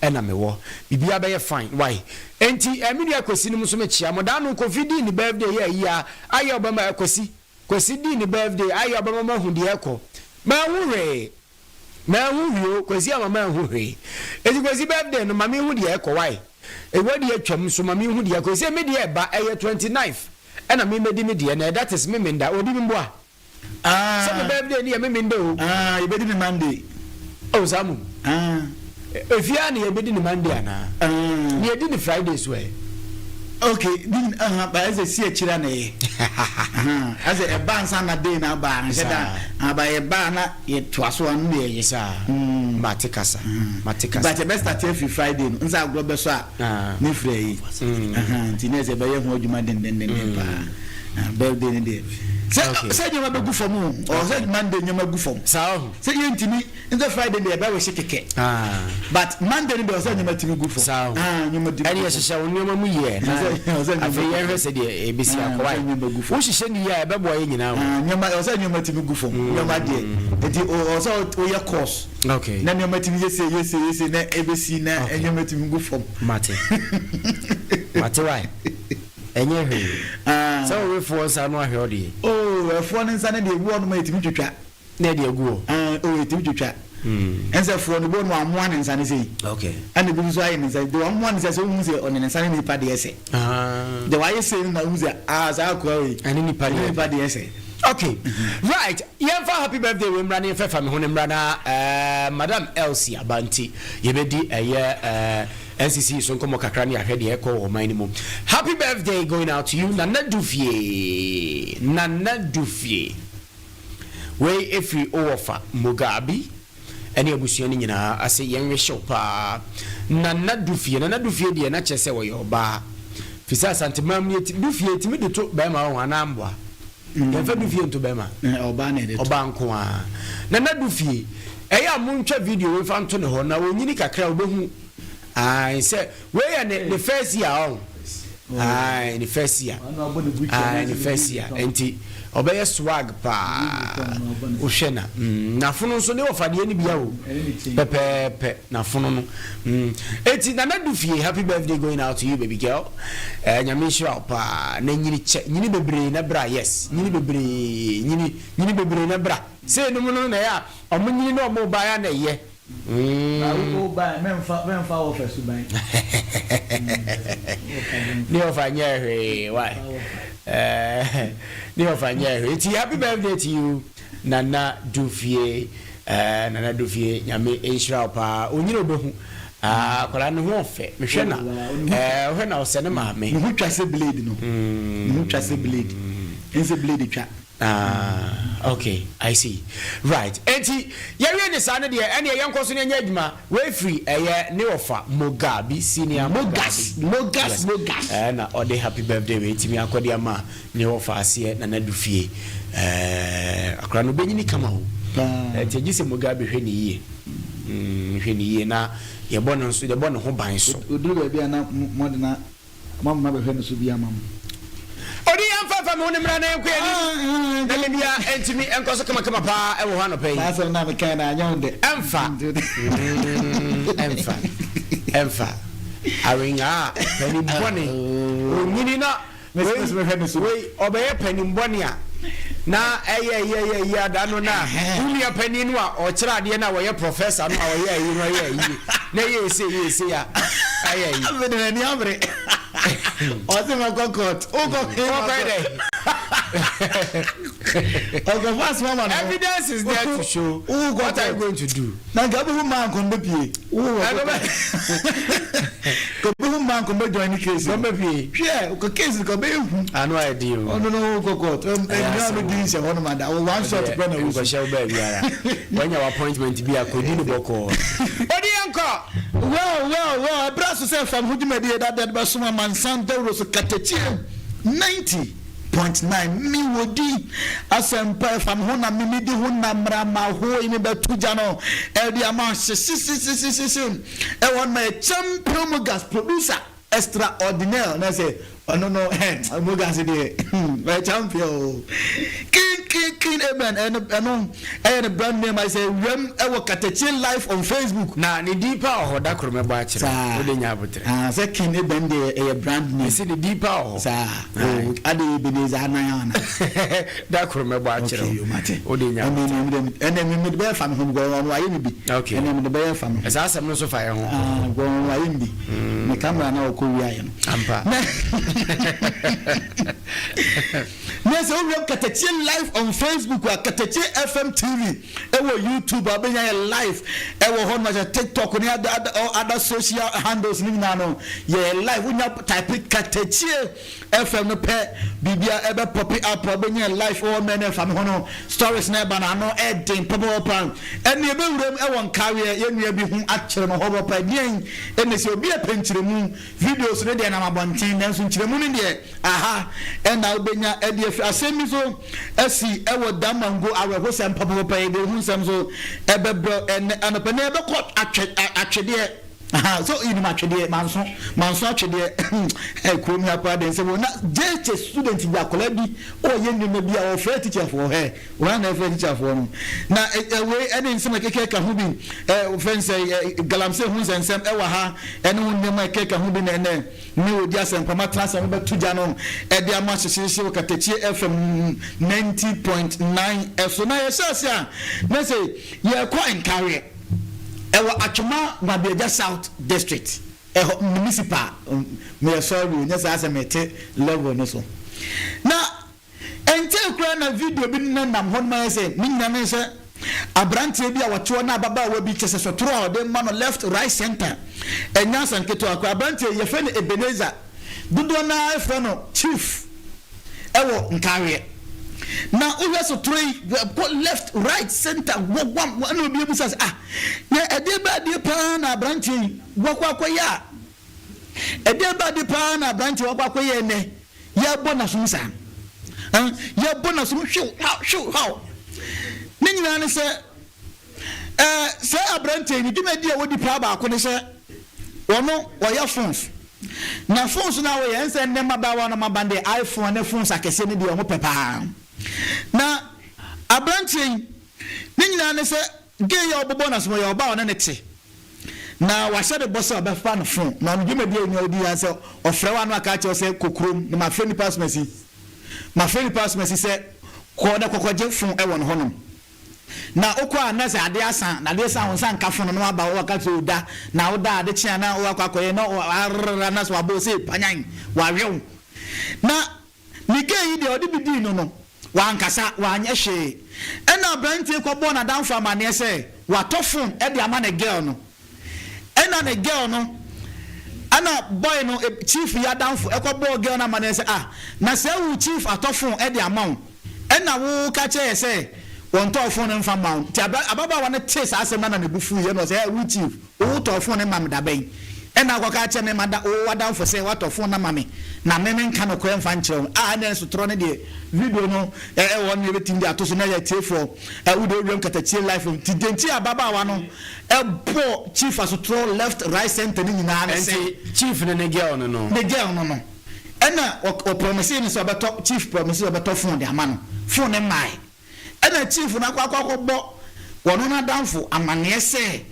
ena mewo bibia be fine why enti mini akwesi no so me chiama da no covid ni birthday ya aye obama akwesi di ni birthday aye obama ma hu de ekọ ma hure kwesi amama hure enti kwesi birthday no mama hu de ekọ why ewadi atwam so mami hu dia ko se me dia ba 29th ena me medi me dia na that is me menda odi me mboa so me birthday ni me menda o you bedi me Monday o zamu efia ni e bedi ni Monday ana ni edi ni Friday so okay din ba eze si akira na ye as a bansa na day na ba nsheda aba ye ba na ye toaso anu na ye sa matikasa but the best start every Friday no nza agro be so a ni free tineze be ye ho adwuma den ba birthday ni dey say you be go for mo or say Monday you go for say you ntimi nza Friday dey ba we shekeke but Monday ni be say you ntimi go for you ma di ani ye hye wo nyoma mu ye afi ye hwese dey ebisi akwai wo hye ni ye be boye nyina wo nyoma o say you ntimi go for nyoma dey enti o say o ye course okay na nyoma ntimi ye say na ebisi na nyoma ntimi go for mate why enye hwe so we for sa no ahwe odi we for nsa na de egu onu ma etimi twetwa na de egu etimi twetwa ense for no bo no amoa ne nsa ne sei okay and bi so ayi ne nsa de amoa ne say hu say on ne nsa ne pa de ese de why say na hu say za akwa we ani ni pa de ese okay right yemfa happy birthday we mrana yefa me ho ne mrana madam Elsie Abanti yebedi NCC so nkomo kakra ne ahwe de ekọ o man ni mu happy birthday going out to you Nana Dufie we every offer Mugabi ene abusua ni nyina ase yenwe show pa Nana Dufie de na chese wo yoba fisa santimam ni Dufie timi de to be ma ho anambwa yemfa Dufie nto be ma oba na de oba nko a Nana Dufie eya muntwa video we fa nto ne ho na wonyini kakra obehu I said, where the first year on? The first year. The first year. Enti obey swag pa. Oshena. Na funu so ne ofa de ni bia o. Pepe na funu no. Enti Nana Dufie happy birthday going out to you baby girl. Nyame shira pa na nyini bebre na bra yes. Nyini bebre na bra. Say no no na ya. Omo nyini no omo ba ya na ye. Go by memfa office by ni ofanya hwe why ni ofanya hwe ti happy birthday to you Nana Dufie nyame enshira pa onyiro behu kola no ho fe mehwe na hwe na osene ma me hu twase blade no hu twase blade ense blade twa okay I see right enti yeye ne sane de ene yenkoso ne nya adwuma we free ne ofa Mugabi senior Mogas na ode happy birthday we timi akode ama ne ofa ase Nana Dufie akra no benyini kama ho enti gise Mugabi hwe ni ye na ye bono nso de bono ho ban so Oduro bia na modena mama be hwe no so bia mama odi yamfa mo ne mra na enko ani na le bia entimi enkoso kama pa e wo ha no pay asa na me kan na nyonde emfa aringa pani mbone onyini na we obeye pani mbone a na eye adano na unia pani no a o kira de na wo ye professor no a wo ye yi na ye se ya aye abene ni abre Ose ma kokot. Evidence is there to show. What are you going to do? Na gabu man kon be pie. Ko be man kon be join case. Kon be pie. Hwe, ko case ko be hu. Anu idea. No kokot. Na be din se hono manda. One shot go na wu. Ko shall be biara. When your appointment be akodi ni boko. Odi anko. Well, brasso say from hudimedi that be suma Amansan Dawuro so Katakyie 90.9 mi wodi asempa fam ho na mi di ho na mra ma ho imi betuja no e di ama sisi e won my champion gas producer extraordinaire na say no mo ga se de my champion king amen and the brand name I say rem e wo Katakyie live on Facebook na ne deeper ho da kro me ba akire o de nya abotre say king amen de brand name see the deeper ho sa ade beneza na yana da kro me ba akire o de nya and me be fa me hom go on wa ye bi okay and me be fa me esa asem no so fa ye ho go on wa ye bi me camera na ko wi aye no ampa Yes, we have Katakyie live on Facebook or Katakyie FM TV. Ewo YouTube, abenya live. Ewo hon ma TikTok ni other social handles ni na no. Yeah, live we type Katakyie FM no pe bibia ebe pop up abenya live o men fam hono stories na ba na no edin pop pan. Eni ebe wurem ewo nkawe ye nua bi hu akere no hobo pa dien eni se obi apenkyere mu videos ne de na mabonten na so nkyere mu ne de aha ena obenya edi asemi so asi ewo damango aweho sem papa e de hu sem so ebebro anopene ebe ko atwede aha so ini matwede manso atwede krom ya pa den se na jeche student bi akola bi o ye nyuma bi a o fair teacher for he one na fair teacher for no na we ene nsem keke ka hu bi offense galamse hu nsem ewa ha ene hu nyuma keke hu bi na ene ni odi asem pama transfer be tuja no e de ama hyehyehye Katakyie FM 90.9 so na ye sase a na say ye ko encourage ewa Atwoma Mabeja South District municipal me sorry nya sa asemete level no so na ente kura na video bi nam hon ma say minna say abrantie bi a wato na baba wa bi kese so tro o de man left right center enya sanketo akwa abrantie ye fe ne Ebenezer dudo na efro no chief ewo nkare na uwe so three left right center one obi ebusa ya ede ba de pa na abrantie wakwakoya ede ba de pa na abrantie wakwakoya ne ya bona sunsa ya bona sum hwe how ni nyina ne se abrantie ni dwumadi a wodi pa ba ko ne se wono oya phones na phones na we yense ne mabawa na mabande iPhone ne phones akese ne de o mo pepa na abrantie ni nyina ne se gay ya obobo na so ya oba ona ne te na wa hye de boss obefa no phone na no dwumadi enya odi ya se ofre wa no aka che se kokrom na ma friend pass mercy se ko da kokoje phone e won honom na okwa na se ade asan na de san won ka phone no aba wo ka to da na wo da ade chia na wo akwakoye no na so abo se panyan wa wew na ni gay de odi bidi no wankasa wanye hwe ena abrantie kwabo na danfo amane se watofon e de ama na girl no ena na girl no ana boy no chief ya danfo e kwabo girl na amane se na se wu chief atofon e de ama ena wo ka che se won tofon no mfa ma ti ababa wa ne tese asem na ne bufu ye no se wu chief wo tofon ne mam da ben ena akwaka che ne mada o wadanfo se watofon na mame na meme nka no ko emfa nkyerem na so tro ne de video no won ne betim de atoso na ya tiefo udo wiem Katakyie live ti denti ababa wa no bo chief aso tro left right center ni nyina na se chief ne girl no ena o promise ni so beto chief promise o beto phone de ama no phone ne mai ena chief na kwakwa bo wono na danfo amane se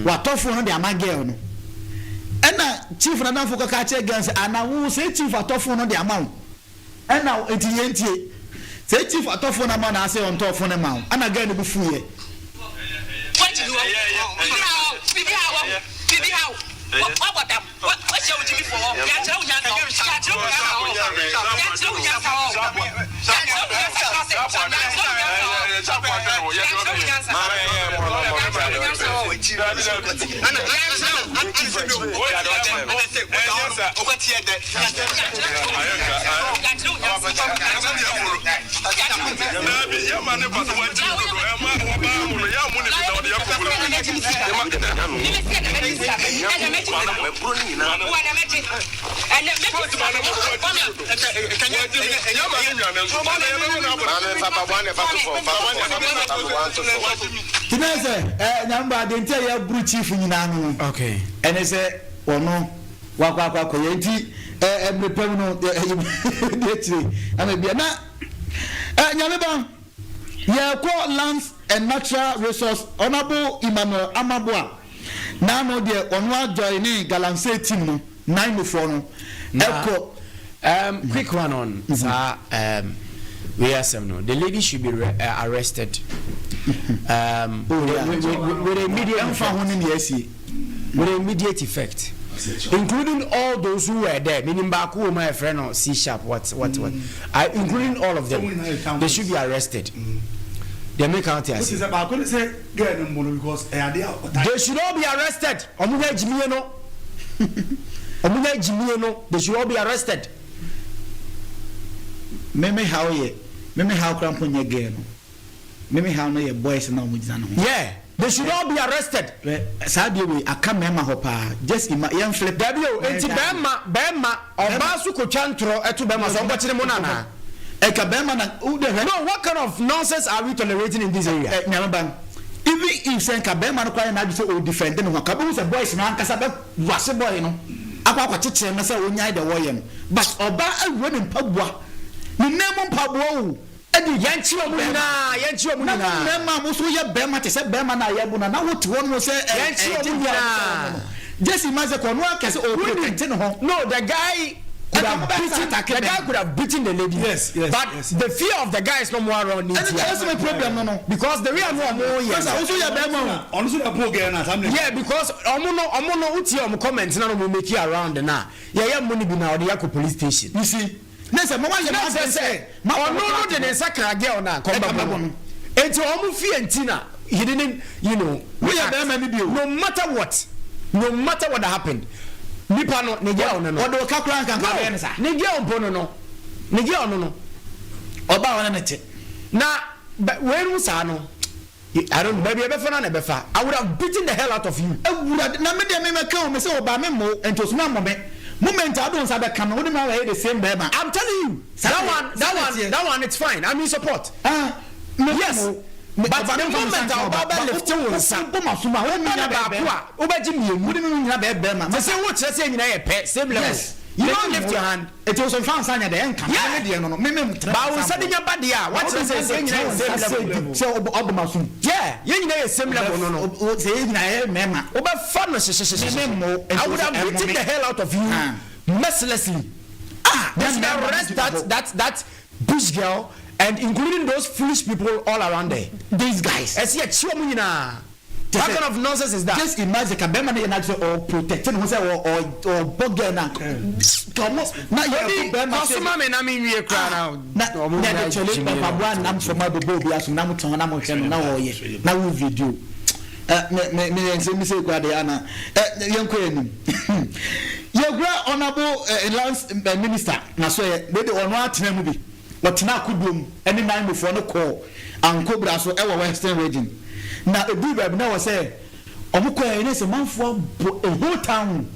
wato phone de ama girl no ena chief na danfo ka che girl se ana wo se chief atofo no de ama wo ena etiyentie se chief atofo na ma na ase on tofo ne ma wo ana girl ne bu fuye Tinese nyamba de ntia ya bru chief nyina no okay ene se ono wakwa yenti me permanent na Nyame ba ye call lands and natural resource honorable Emmanuel Amabua na no de onwa join Galamsey team no 9 for no echo quick one on we are some no the lady should be arrested with immediate effect including all those who were there meaning back who my friend or C sharp what including all of them they should be arrested. They make out here. Because they should all be arrested. They should all be arrested. Meme how crampon ye again. Meme how no your boys now mujano. Yeah, they should all be arrested. Sadly, I can't remember hopa. Just in my young flip. W, enti Bema, or Basu Kochantro, etu Bema, so what's the monana? No, what kind of nonsense are we tolerating in this area? Even if Saint Kabema crying out to defend them, Kabu is a boys man, Casabe was a boy, no. Aqua Chichen, and say, when the Wayan. But Oba a women Pabwa. The name of Pabwo. And the Yanchio Muna, Mamma was we a Bema to say Bema Yabuna. Now, what one was say, Yanchio. Just imagine one can say, no, the guy. The guy could have beaten the lady. Yes. But the fear of the guy is no more around. And that's my problem, no. Because the real more. Yes. Yeah, because Omono uti comments now will make you around now. Yeah, money be now the police station. You see, Nessa, Mama, say, no, the Sakra girl now. Come back. And to Omufi and Tina, he didn't, no matter what happened. Nipa no negia ono no odo kakran kan ka be nsa negia ompono no oba wona nete na we sa no I don't baby ebefa na ebefa I would have beaten the hell out of you na me de me ka o me say oba me mo entoso na mo me moment I don't say be come we na we the same bema I'm telling you that one it's fine I'm in support yes. But the moment I'll lifting will say, Bomasuma, when you are Obajim, wouldn't have a bema. I say, what's the same in a pet, same level. You don't lift your hand. It was on France and the end. Yeah, no, but I was sending your body. What's the same level? So, Obamasum. Yeah, you know, same level. No, say, Mema. Over fun, I would have beaten the hell out of you mercilessly. That's that bush girl. And including those foolish people all around there. These guys. I see a chumina. What kind of nonsense is that? Just imagine a Bema or protecting himself or Bogana. Come on. Now you're Bema. I mean, we are crying out. Now, from my baby, as now video. Me say Guadiana. Young Queen. Your great honorable minister. Now, so they on what movie. But now could do any time before no call and Cobra so ever Western region. Now a big baby now say, Omuko is a man for a whole town.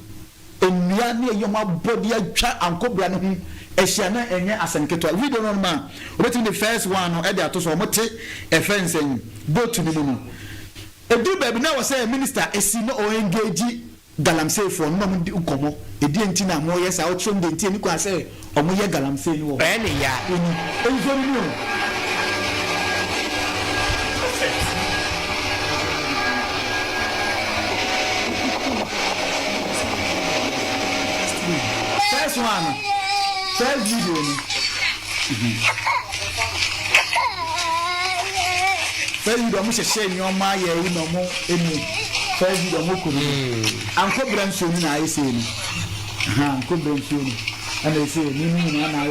In near your body and Cobra and Shana and Asanketo. We don't know, man. Waiting the first one or Edia to Somote, a fence and boat to the moon. A big baby now say, Minister, a sino or engage Galamsey for no Ukomo. A dientina more yes, I'll show the tin you say. Omoye Galamsey no. Any ya. First one. First video. First video mo share ni o ma ye yi no mo enu. First video mo kuru. Anko brancho ni na ayi se ni. Anko brancho ni. And they say, I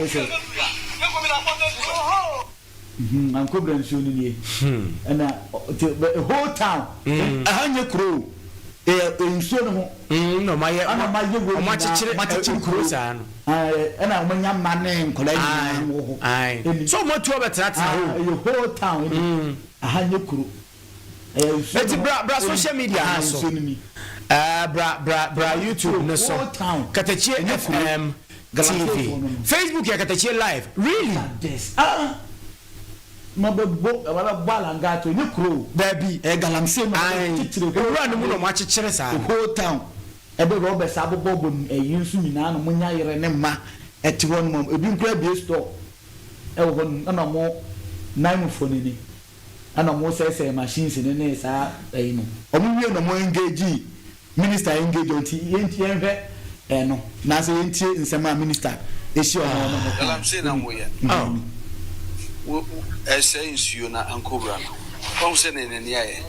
say, I'm covering soon. And the whole town, a hundred crew, in Sono, no, my cruiser, and I'm young man named Colette. So much over that, your whole town, a hundred crew. Let's bra social media, bra YouTube, no so Katakyie FM. TV. Facebook ya Katakyie live. Really? Yes. Mabebo wala balanga to ni kro. Baby, Galamsey no. Owura no mu no ma chichire sa. The whole town. ebe Robert Sabobo eyi nso nyina no munya yere ne ma eti won mom ebi nkura bi store e wo hon na mo nine phone ni ana mo say machines ne sa no omo wie no mo engage minister engage onti yenti enhwe no na say yenti nsema minister esi ono no I'm saying na mo ye wo say nsuo na ankobra no kom say ne ne aye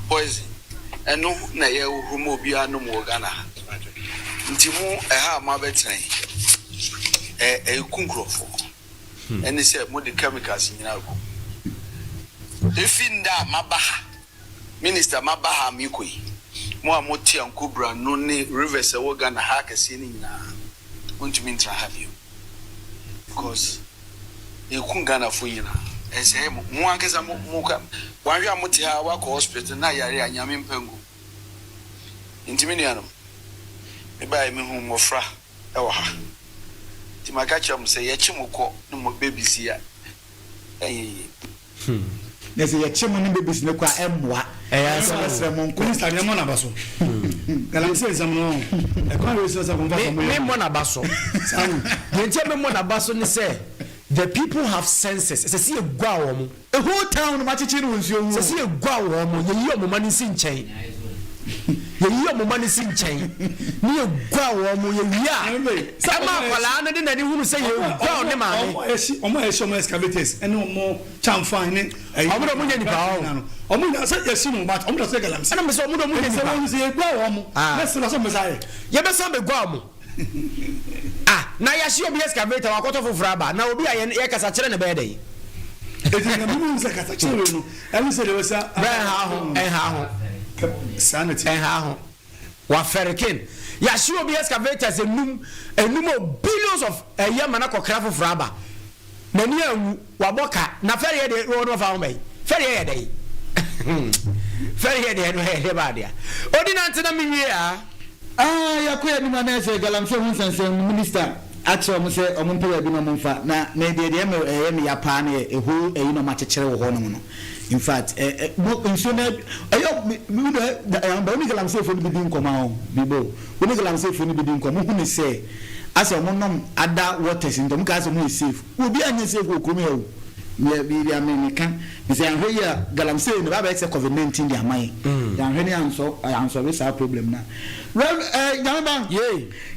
poison eno na ye humo obi anu mo Ghana nti mo ha ma betran kunkrofo ene say mo the chemicals nyina ko efinda mabaha minister mabaha mikoi mo amoti ankobra no ne rivers e wo Ghana ha kase ni nyina untumi ntra have you because kun Ghana fo nyina ese mo ankesa mo ka wanhwe amoti ha wa ko hospital na yare anyame mpangu intimi ni anom me ba me hu mofra e wo ha ti maka cham se ye chimoko no mo babies ya nese ye chimo ni babies ne kwa emwa eya sere mo nko minister ni mo na baso galamse exam no e kwa we so sa kon fa so me mo na baso ye me mo na baso ni say the people have senses. Say see egwa wo mo. A whole town ma chichi no nsuo wo. Say see egwa wo mo. Ye yi omoma ni si nchen. Ye yi omoma ni si nchen. Ni egwa wo mo ye wi a. Sama kwala na de na ni hunu say ye egwa ne ma ne. Omo excavators ene omo chamfan ne. Omo do mo nya nipa o. Omo na say yesi no but omo do say galamse. Ana me say omo do mo nya nipa. Omo say egwa wo mo. Na say na so me say. Ye be so be egwa mo. Na ya shi obi excavator wakoto foforo aba na obi aye ye kasa kire ne be dey eti na bimu nsa kasa kire no elu se de wasa ha ho sanity ha ho wa ferkin ya shi obi excavators enum billions of yema na kokra foforo aba na ni awu wa boka na fere ye de no fa ho mai fere ye dey fere ye de no he ba dia odinante na minwie yakoya ni mana se galamse hun sansen minister acho mo se omonto bi no monfa na de me ya pa na ehu eyi no ma chekere wo ho no in fact mo nso na ayo mi ba mi galamse fo ni bi nkoma o bibo ni galamse fo ni bi nkoma hu ni se ase omonom ada waters ndom ka ase mo safe obi anya safe ko komi o me bi america bi se anhwe ya galamse ni ba ba se covid-19 di amai ya anhwe ni anso we sa problem na well Nyame ba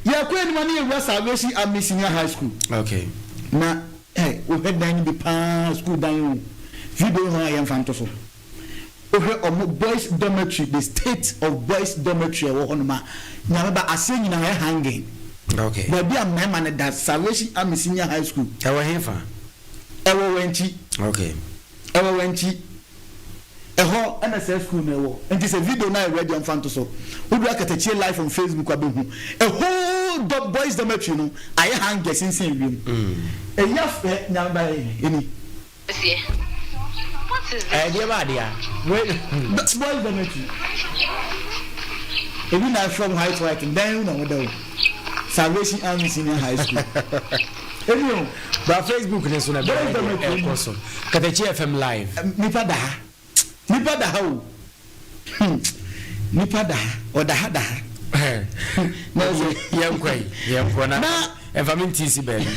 ya ko ni mani ya Salvation Army Senior High School okay na o head dan bi pa school dan video ho ya mfanto so o he omo boys dormitory the state of boys dormitory wo hono ma Nyame ba ase nyina ya hanging okay ba bi amema na da Salvation Army Senior High School ewo hefa ewo wenchi okay ewo wenchi eho NSS school na ewo enti se video na ready on fanto so odu Katakyie live on Facebook abehu eho boys dormitory no aye hang sinsin wiem eya fe nyamba eni what is this dia ba dia boys dormitory ebi na from white then na wodaw Salvation Army Senior High School ebi ba Facebook ne so na boys dormitory also Katakyie FM live nipa da ho nipa da o da na yenkwai na environment is bad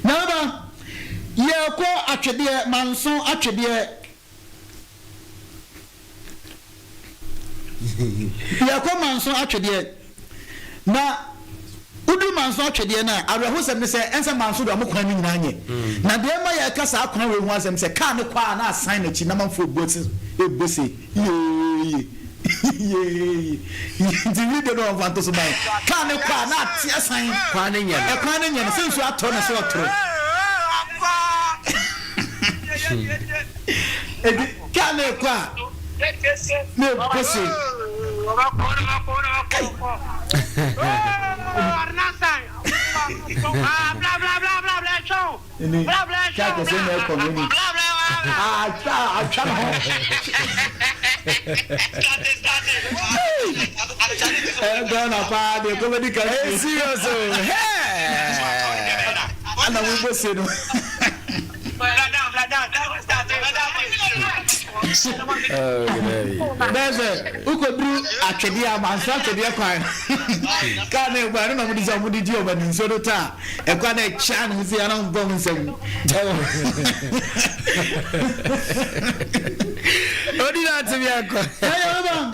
na ba ye ko atwede manso atwede ye ko manso atwede na udu manso atwede na areho sem ne se ense manso do amokwan ni nyina anye na de ma ya kasa akwan we hu asem se ka ne kwa na assign na chi na manfo ebose ye di video no vanto so bai ka ne kwa na ti assign kwa ne nya se nso ato na se otro edi ka ne kwa me bose Bẹ́ẹ̀ ukobiri atwede amansa atwede kwan. Ka na egba no mo di so mo di o ba ni so do ta. E kwa na cha no si ana mbo mo nsem. Odi na te bia ko. Ayo ba.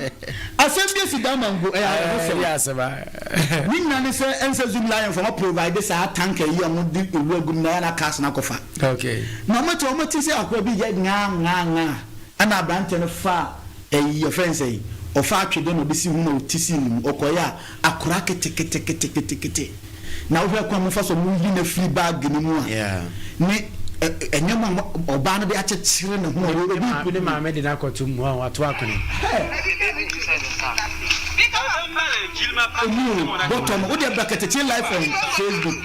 Asem bi si da mango e ya asema. Ni na ne se ense zoom lion for provide sa tank yi o mo di ewu agum na na cast na kofa. Okay. Na mo ti se akwa bi je nga ana brante no fa your friend say ofa atwede no bi si hu na otisi nim okoya akora kete na wo kwa mo fa so mo yi na free bag ni mu a ni enyama oba no bi akyekyere ne ho obi ne maame de na akoto mu a wato akone bottom wo de bracket live on Facebook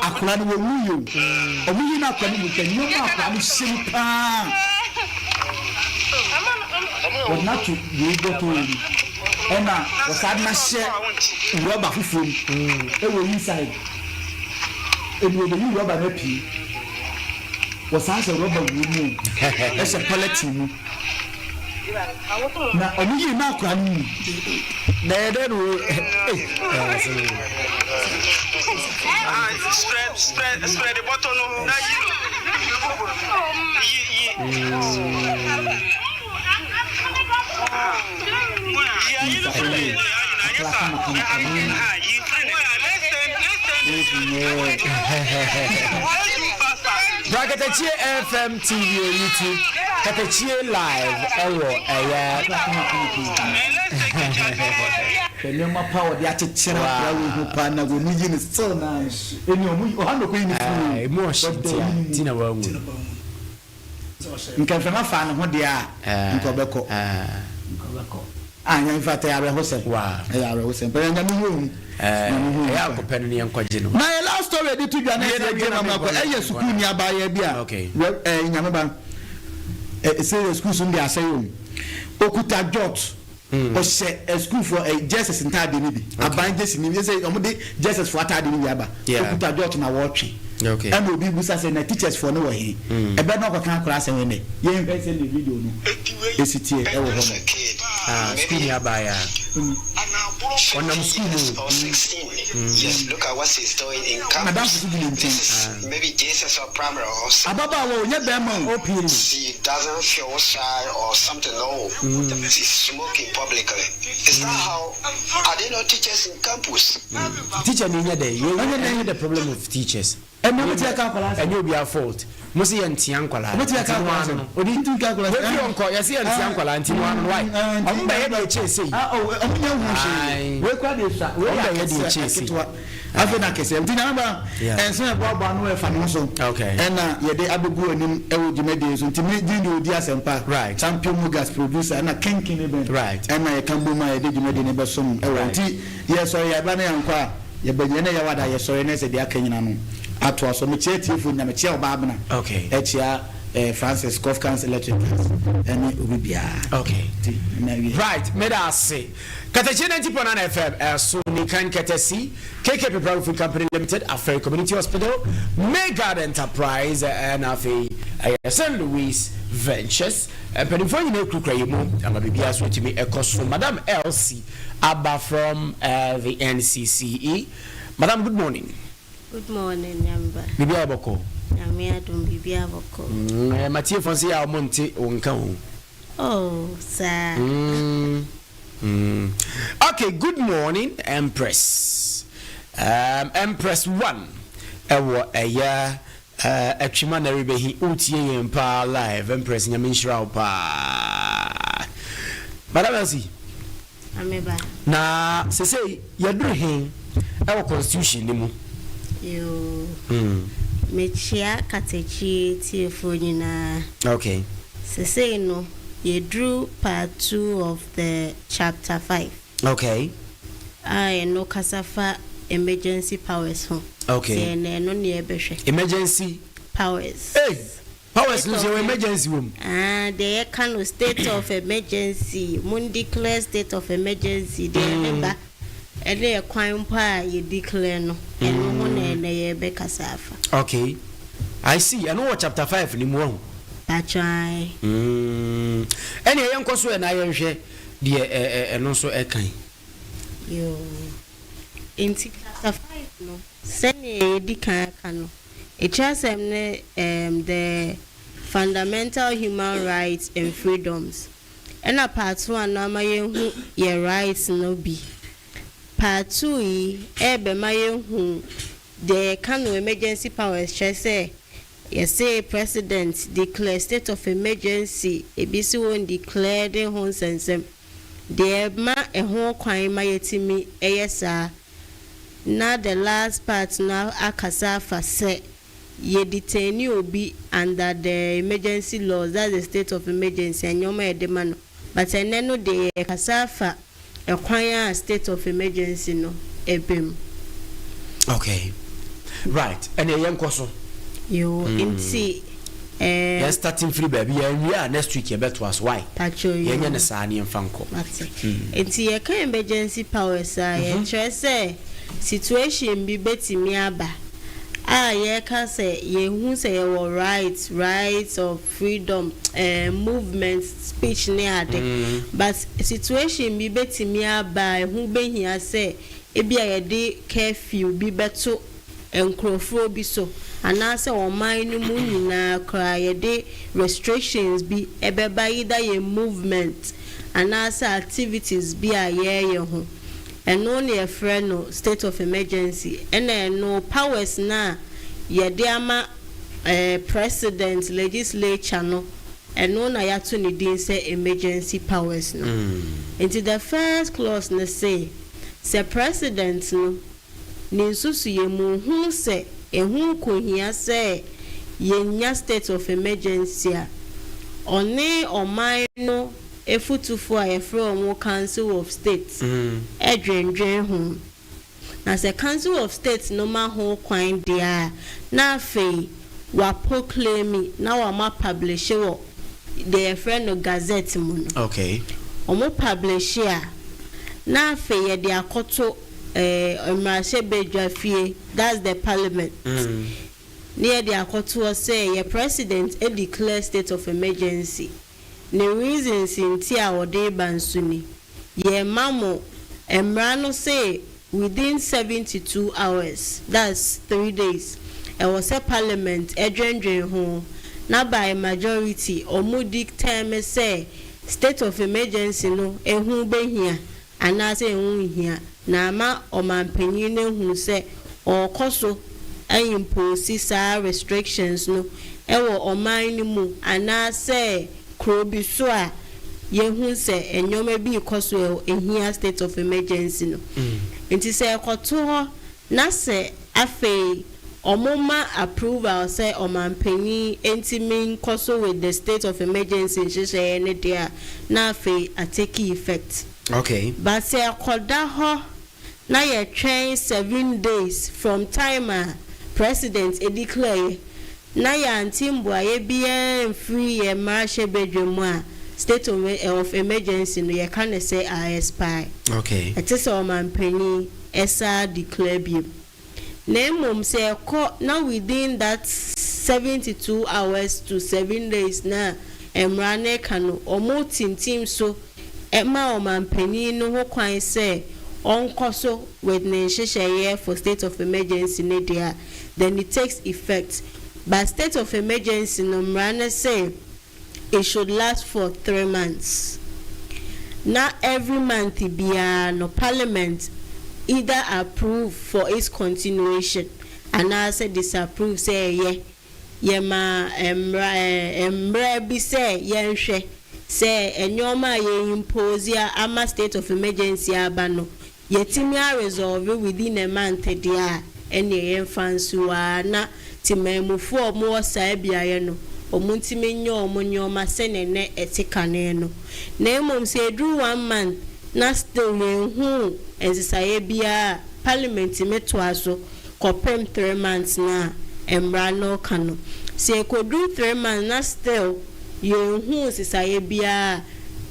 akora no wo mu yo omuyi na akora no kan nyoma akora no simpa was not to be able to and was had my share rubber food it was inside it was the rubber happy was answer rubber room that's a pallet na only na kwani na dey no spread the button on that Katakyie FM TV YouTube Katakyie live Nyoma power de akyekere akra wo hu pa na go ni ni still na eni omu ohando ko ni mu ohyitia tina wa wu nka fema fa ne ho de a nko beko anya mfata ya behose wa ya behose pe nya mi hu ya ko pen ni enkoje no na last story de tu dwa na ye de mama ko eye school ni abaya bia nyame ba say school sun de asayo okuta jot o se school for Jesus ntade ni bi aban Jesus ni say omo de Jesus for atade ni aba okuta jot na wo twe okay and obi busa say na teachers for no wo he e be no ko kan kura say we ne ye hwe say the video no esitie e wo ho school ni abaya Onam school 16. Yes, look at what he's doing in campus. Maybe Jesus or primary or something. He doesn't feel shy or something. No, he's smoking publicly. Is that how? Are there no teachers in campus? Teacher, you know the problem with teachers. And you'll be at fault. Musi Yantianquala. What you are or didn't you calculate? You don't call Yasi and Tianquala and Timuan White. I'm by chasing. We're quite chasing. Afena kese ntinamba ense baba no e fa no so okay ena ye de abugu anim e wo jimede so ntimi di odi asempa right champion mugas producer na kenkin e ben right ena ye kambo ma ye de jimede ne besom e wo nti ye so ye ba na yankwa ye benye na ye wada ye so ne se de akanyina no ato aso me chetifo nyame che oba abna okay e chia Francis Cough Council Electric any obibia okay right me da say Katakyie 90.9 FM so ni kan Katakyie KKP Private Food Company Limited Affair Community Hospital Mega Enterprise and Afi St. Louis Ventures penifo nyine krukra yemu amabibia so timi ekoso Madam Elsie Abba from the NCCE. Madam, good morning. Good morning, Nyamba. Bibia boko. Nyame adom bibia boko. Matie fonse ya omonte onka ho. Oh, sir. Okay, good morning, Empress. Empress 1. Ewo eya atwima na rebehi utie yempa live Empress nyame nshira pa. Madam Elsie. Ameba. Na sese yaduru hin ewo constitution ni mu. Yo. Mechia Katakyie tiefo nyina. Okay. Sese no ye drew part 2 of the chapter 5. Okay. I no kasafa emergency powers home. Okay. No near behwe. Emergency powers. Hey. Powers no emergency room. They kind of state of emergency. Mun declare state of emergency. They remember. And they kwan pa ye declare no. And no na ye be kasafa. Okay. I see. I know what chapter 5 ni mo. Pachai. Any young coso and I share the and also a kind. Yo. In class 5, no. Send a decano. It just the fundamental human rights and freedoms. And a part 1 na your rights no be. Part 2 ebe the kind of emergency powers say yes say president declare state of emergency ebisi won declare the hon sensem the ma ho kwan ma yetimi eyesa na the last part now akasa fa say ye detain obi under the emergency laws, that's the state of emergency and yoma edema no but eneno de kasa fa a state of emergency no ebem. Okay, right. And a young person. You inti. You're starting free baby. Yeah, next week you bet was why. Pacho you. You're na sani and fanko. Inti ye ka emergency powers ye try say situation bi betimi aba. Ye ka say ye hu say your rights of freedom, movement, speech ne ade. But situation bi betimi aba hu be hia say ebi ayede curfew bi beto enkrofo bi so anase oman no mu nyina kra yede restrictions bi ebeba either ye movement anase activities bi ayeye ho eno ne efre no state of emergency eno powers na yede ama president legislature no eno na yato ni din say emergency powers no into the first clause na say president no ninsusu ye mu hu se ehun kohia se ye state of emergency a one oman no efutufo a from council of states edwendwen hu na se council of states no ma ho kwan dia na afei wa proclaim na wa ma publish wo the friend no gazette mu no okay omo publish a na afei ye de akoto Emerase Bedwafie, that's the parliament. Near the Akoto say your president declare state of emergency. The reasons in Tia or De Bansuni. Ye mamo Emrano say within 72 hours, that's 3 days. It was a parliament adjourned home. Now by majority or mudik term say state of emergency no who be here and I say here. Na ma omanpanyin no hu se okoso impose sa restrictions no ewo oman ni mu ana se krobi so a ye hu se enyoma bi koso ehia state of emergency no enti se ekoto ho na se afei omoma approval say omanpanyin entimin koso with the state of emergency nhye ne dia na afei take effect. Okay, but se akoda ho na ye train 7 days from time president declare na ya antimbo ye bia free ye marche bedwemu state of emergency no ye can say expire. Okay, it is o man penny esa declare bi na mum say now within that 72 hours to 7 days na emrane kanu omo tintim so ema o man penny no ho kwan say on koso with Nesheye for state of emergency media, then it takes effect. But state of emergency no mrana say it should last for 3 months. Now every month no parliament either approve for its continuation and I say disapprove say ma emra bi say yenhwe say enyoma ye impose ya ama state of emergency abano yetimi a resolve within a month dia ene yenfansu na timemufo mo sa biaye no omuntimi nyo omonyoma senene etikane no na emom se do 1 month na still hu ezisaye bia parliament meto aso kopem 3 months na emra no kano se ko do 3 months na still hu ezisaye bia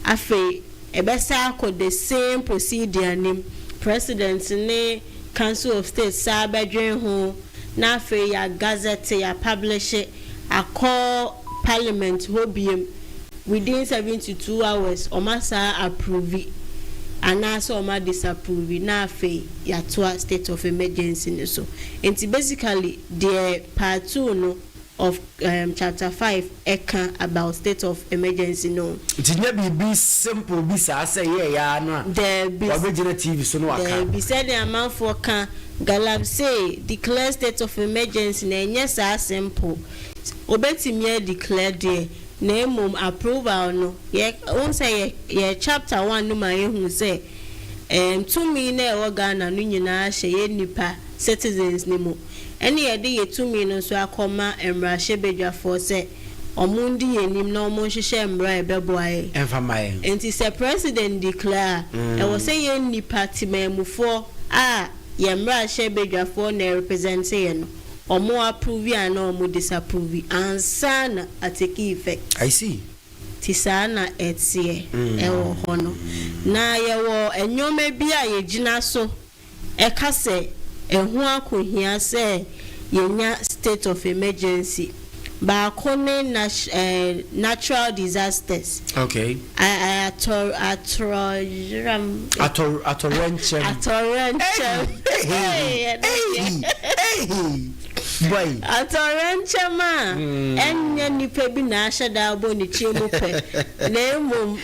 afi ebesa ko the same procedure nim president ne council of state sabadwen ho na afi ya gazette ya publish a call parliament hobiem within 72 hours omasa approve and also oma disapprove na afi yatoa state of emergency ne so. And basically the part 2 no of chapter 5 eka about state of emergency no. Tinya be simple be say yeah no. There be TV so no aka. There be said the amount for can Galab say declare state of emergency na yes simple. Obetimi declare there na mum approval no. Ye won say ye chapter 1 no ma ehun say 2 million Ghana no nyina hye nipa citizens ni mo. Any yede ye 2 million so akoma emra hye for say omundi yenim na omo hye emra ebeboae enfamae enti say president declare e was say ye nipa timamufo ye emra hye for na represent ye no omo approve and omo disapprove ansa na atake effect. I see Tisana etie ewo hono na ye wo enyome bia ye gina so e ka se ehu akohia se yenya state of emergency ba kone natural disasters. Okay. Boy. Atorenchema enya nipa bi na ahada abo ni chiemu pe na emom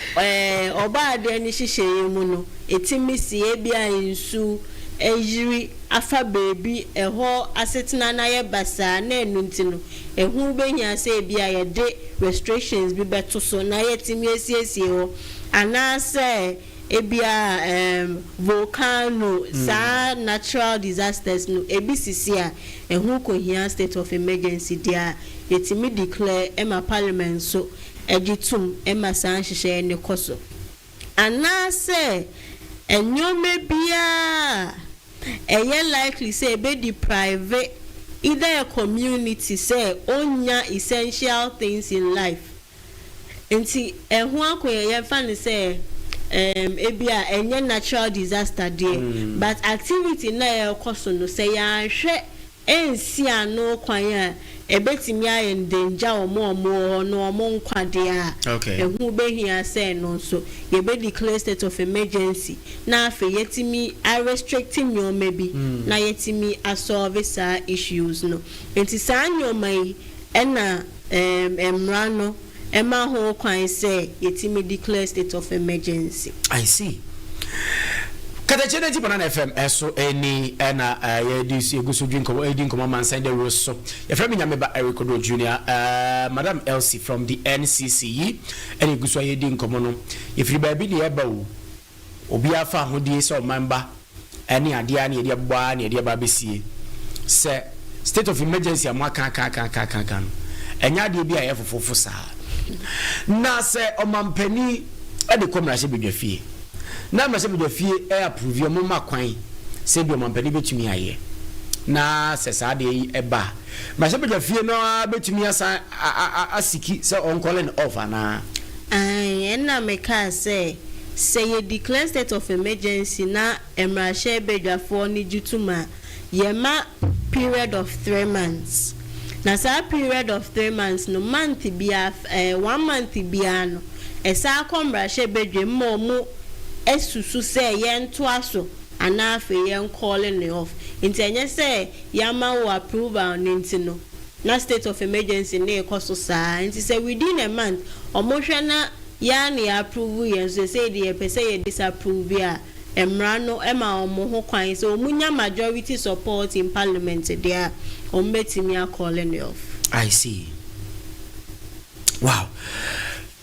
oba ade ni hihye mu no etimi sie bia nsu ejiri afa bebi eho asetena na ye basa na enu ntino ehu benya se bia ye de restrictions bi beto so na ye timi esiesie ho anase ebia volcano sa natural disasters no ebisisi a ehu ko hia state of emergency dia yetimi declare ema parliament so egitum ema san hihye ne koso anase enyome bia eye likely say be deprive either a community say onya essential things in life enti ehu akoye ye fa ne say ebia enye natural disaster there but activity na e koso no say ya hwe ensi ano kwan a ebetimi aye danger omo no omo nkwade a ehu behia say no so ye be declare state of emergency na afa yetimi a restricting your maybe na yetimi a solve sa issues no enti sa nyoma yi ena emrano Emma ho kwan say yetimi declare state of emergency. I see. Katakyie na Banana FM eso eni na ye dis egusu drink ko edin ko Amansan the rose so. Your friend Nyame ba Eric Oduro Jr. Madam Elsie from the NCCE eni egusu ye din ko no. If you baby the eba wo obi afa hodie so member eni ade a na ye boa na ye ba besie. Say state of emergency amaka kan. Enya de bi a ye fofofo saa. Na se omampani e de komrahye bedwafie na mrahye bedwafie e approve mo makwan se bi omampani betumi aye na se saa de e ba mrahye bedwafie no betumi asa asiki se on calling off na na meka say ye declare state of emergency na mrahye bedwafo ni jutuma ye ma period of 3 months. Na sa period of 3 months no month bia 1 month bia no esa akomra hye bedwe mo esusu se ye nto aso ana afa ye calling off nti enye se yama wo approval nti na state of emergency na ekoso saa nti se within a month omohwe na ya na approve ye so say the pese ye disapprove ya emra no ema omo ho kwan so omunya majority support in parliament there ombetimi calling off. I see. Wow.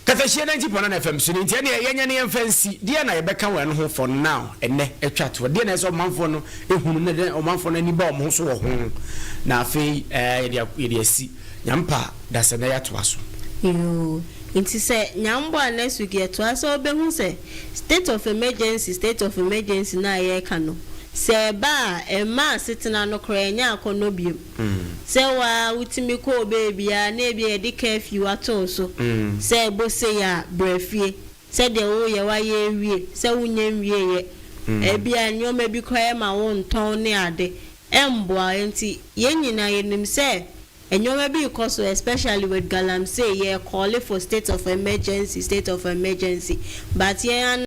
Katakyie na Banana FM so nti na yenya ne fancy dia na yebeka wan ho for now enne etwa to dia na so manfo no ehunu ne omanfo no ni ba omo so wo ho na afei ye asi nyampa da se na ya to aso yo inti se nyambo anesu ge to aso obehu se state of emergency na ye ka no se ba ema sitina no krenya akono biem se wa utimi ko bebia na bia de curfew ato so se bo se ya brefie se de wo ye wa ye wie se wunya wie ye ebia nyoma bi kwa ma won ton ne ade emboa enti ye nyina yenim se and you may be because especially with Galamsey, yeah, call it for state of emergency, but yeah.